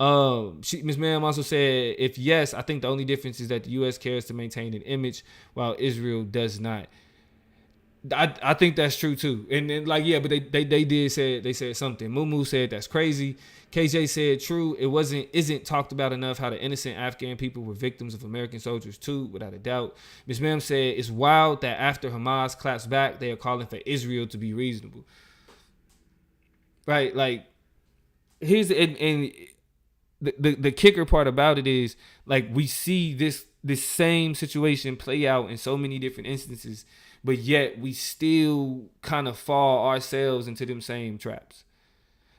Ms. Ma'am also said, if yes, I think the only difference is that the U.S. cares to maintain an image while Israel does not. I think that's true too. And then, like, yeah, but they said something. Mumu said that's crazy. KJ said true. Isn't talked about enough how the innocent Afghan people were victims of American soldiers too, without a doubt. Ms. Ma'am said it's wild that after Hamas claps back, they are calling for Israel to be reasonable. Right? Like, here's the kicker part about it is, like, we see this same situation play out in so many different instances, but yet we still kind of fall ourselves into them same traps.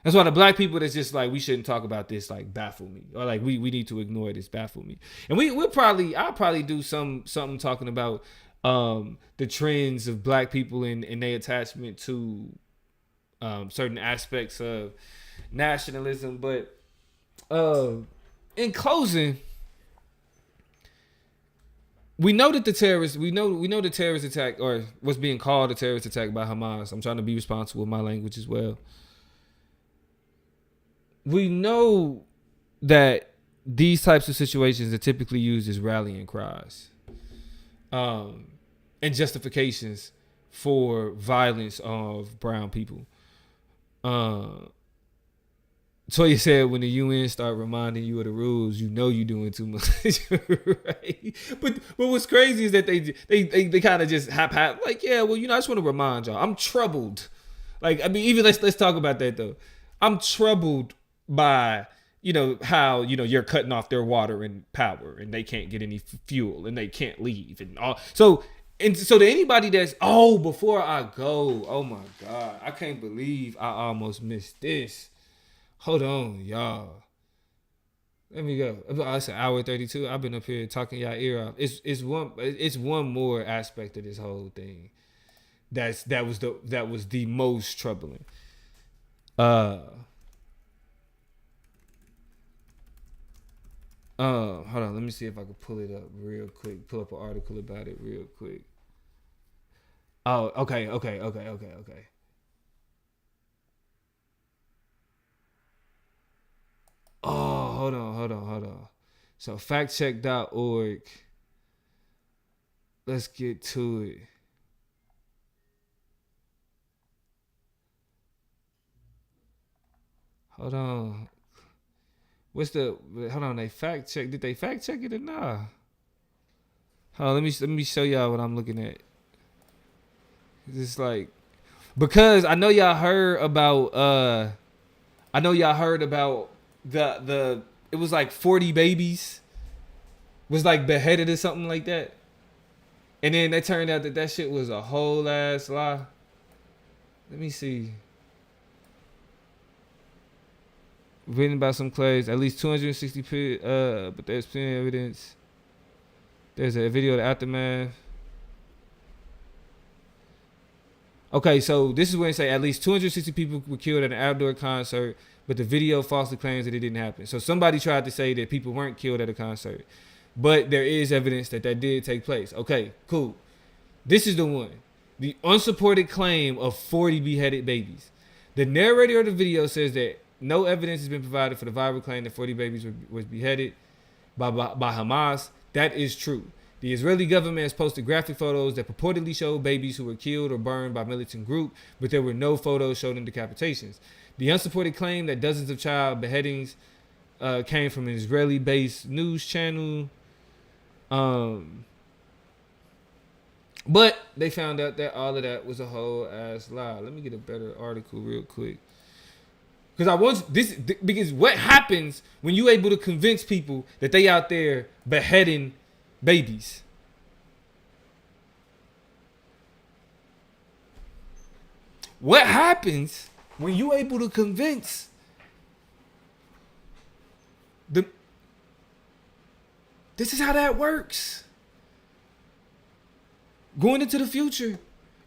That's why the black people that's just like, we shouldn't talk about this, like, baffle me, or like we need to ignore this, baffle me. And I'll probably do something talking about the trends of black people and their attachment to certain aspects of nationalism. But in closing, we know that the terrorist attack, or what's being called a terrorist attack by Hamas. I'm trying to be responsible with my language as well. We know that these types of situations are typically used as rallying cries, and justifications for violence of brown people. Toya said, when the UN start reminding you of the rules, you know you're doing too much, right? But what's crazy is that they kind of just haphazard, like, yeah, well, I just want to remind y'all, I'm troubled. Like, I mean, even let's talk about that though. I'm troubled by, how, you're cutting off their water and power, and they can't get any fuel, and they can't leave, and all. So to anybody that's, before I go, oh my God, I can't believe I almost missed this. Hold on, y'all. Let me go. It's an hour 32. I've been up here talking y'all ear off. It's one more aspect of this whole thing that was the most troubling. Hold on. Let me see if I can pull it up real quick. Pull up an article about it real quick. Oh, okay. Oh, hold on. So factcheck.org. Let's get to it. Hold on. Hold on, they fact check. Did they fact check it or nah? Hold on, let me show y'all what I'm looking at. It's like, because I know y'all heard about I know y'all heard about the it was like 40 babies was like beheaded or something like that. And then it turned out that shit was a whole ass lie. Let me see. Written by some claims, at least 260 but there's plenty of evidence. There's a video of the aftermath. Okay, so this is where it say at least 260 people were killed at an outdoor concert, but the video falsely claims that it didn't happen. So somebody tried to say that people weren't killed at a concert, but there is evidence that did take place. Okay, cool. This is the one. The unsupported claim of 40 beheaded babies. The narrator of the video says that no evidence has been provided for the viral claim that 40 babies was beheaded by Hamas. That is true. The Israeli government has posted graphic photos that purportedly show babies who were killed or burned by militant group, but there were no photos showing decapitations. The unsupported claim that dozens of child beheadings came from an Israeli-based news channel. But they found out that all of that was a whole ass lie. Let me get a better article real quick. Because what happens when you able to convince people that they out there beheading babies? What happens when you able to convince this is how that works. Going into the future,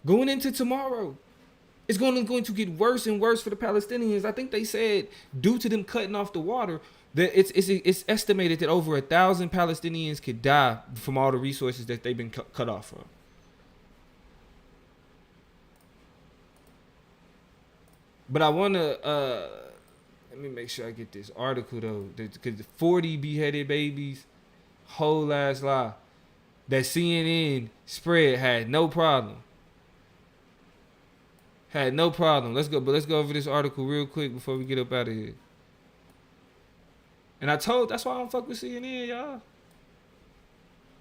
going into tomorrow, it's going to get worse and worse for the Palestinians. I think they said due to them cutting off the water, that it's estimated that over 1,000 Palestinians could die from all the resources that they've been cut off from. But I want to let me make sure I get this article though, because 40 beheaded babies, whole ass lie. That CNN spread had no problem. Had no problem. Let's go over this article real quick before we get up out of here. And that's why I don't fuck with CNN, y'all.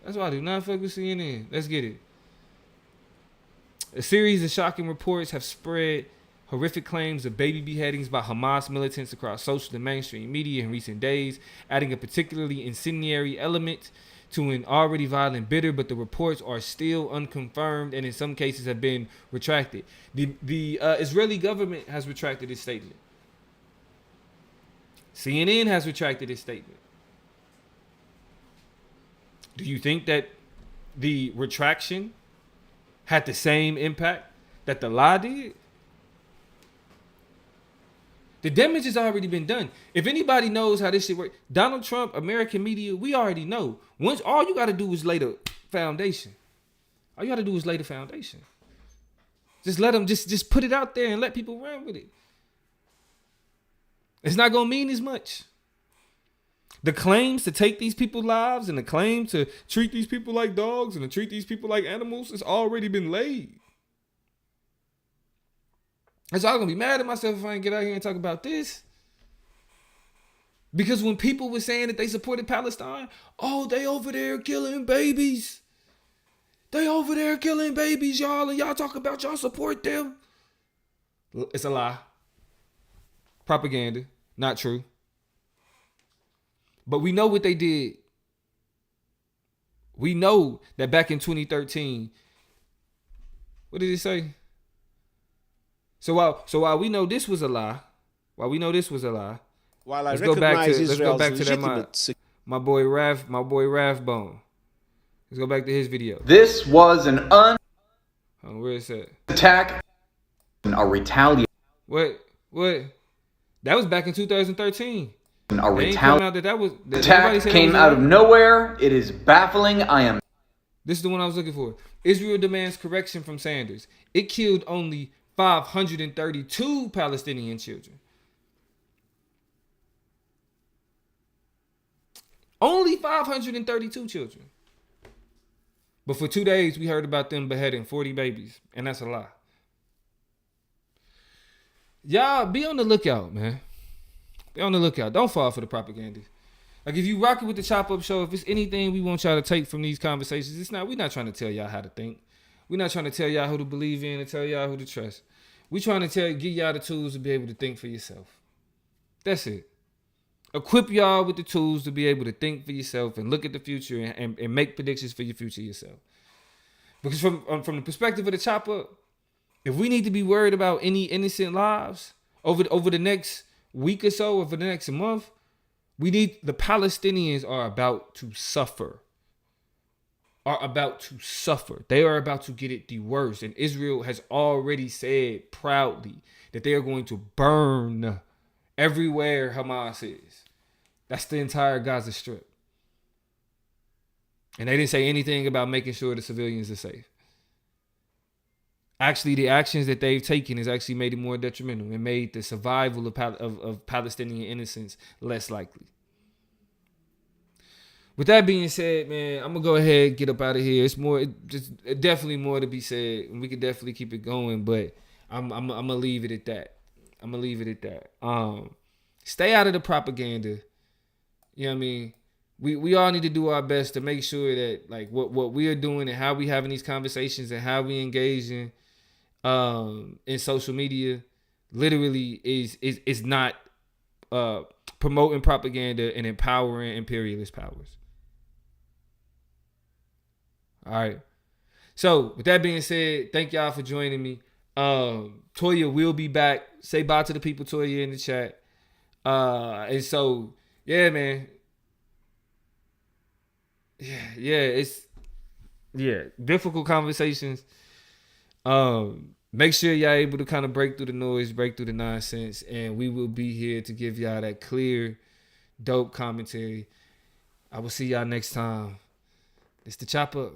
That's why I do not fuck with CNN. Let's get it. A series of shocking reports have spread horrific claims of baby beheadings by Hamas militants across social and mainstream media in recent days, adding a particularly incendiary element to an already violent bitter, but the reports are still unconfirmed and in some cases have been retracted. The Israeli government has retracted its statement. CNN has retracted its statement. Do you think that the retraction had the same impact that the lie did? The damage has already been done. If anybody knows how this shit works, Donald Trump, American media, we already know. Once all you got to do is lay the foundation. All you got to do is lay the foundation. Just let them just put it out there and let people run with it. It's not gonna mean as much. The claims to take these people's lives and the claim to treat these people like dogs and to treat these people like animals, it's already been laid. And so I'm gonna be mad at myself if I ain't get out here and talk about this. Because when people were saying that they supported Palestine, oh, they over there killing babies. They over there killing babies, y'all, and y'all talk about y'all support them. It's a lie. Propaganda. Not true. But we know what they did. We know that back in 2013, what did it say? So while we know this was a lie, While I let's go back to legitimate my boy Rathbone. Let's go back to his video. This was an Where is that? attack, a retaliation. What? That was back in 2013. A retaliation attack nobody came out of nowhere. It is baffling. This is the one I was looking for. Israel demands correction from Sanders. It killed only 532 Palestinian children. Only 532 children. But for 2 days, we heard about them beheading 40 babies. And that's a lie. Y'all, be on the lookout, man. Be on the lookout. Don't fall for the propaganda. Like, if you rocking with the Chop Up Show, if it's anything we want y'all to take from these conversations, we're not trying to tell y'all how to think. We're not trying to tell y'all who to believe in and tell y'all who to trust. We're trying to give y'all the tools to be able to think for yourself. That's it. Equip y'all with the tools to be able to think for yourself and look at the future and make predictions for your future yourself. Because from the perspective of the chopper, if we need to be worried about any innocent lives over the next week or so, or for the next month, the Palestinians are about to suffer. They are about to get it the worst. And Israel has already said proudly that they are going to burn everywhere Hamas is. That's the entire Gaza Strip. And they didn't say anything about making sure the civilians are safe. Actually, the actions that they've taken has actually made it more detrimental and made the survival of Palestinian innocents less likely. With that being said, man, I'm gonna go ahead and get up out of here. It's definitely more to be said, and we could definitely keep it going, but I'm gonna leave it at that. Stay out of the propaganda. You know what I mean? We all need to do our best to make sure that like what we are doing and how we having these conversations and how we engaging in social media literally is not promoting propaganda and empowering imperialist powers. All right. So with that being said, thank y'all for joining me. Toya will be back. Say bye to the people, Toya, in the chat. And so yeah, man. It's difficult conversations. Make sure y'all able to kind of break through the noise, break through the nonsense, and we will be here to give y'all that clear, dope commentary. I will see y'all next time. It's the Chopper.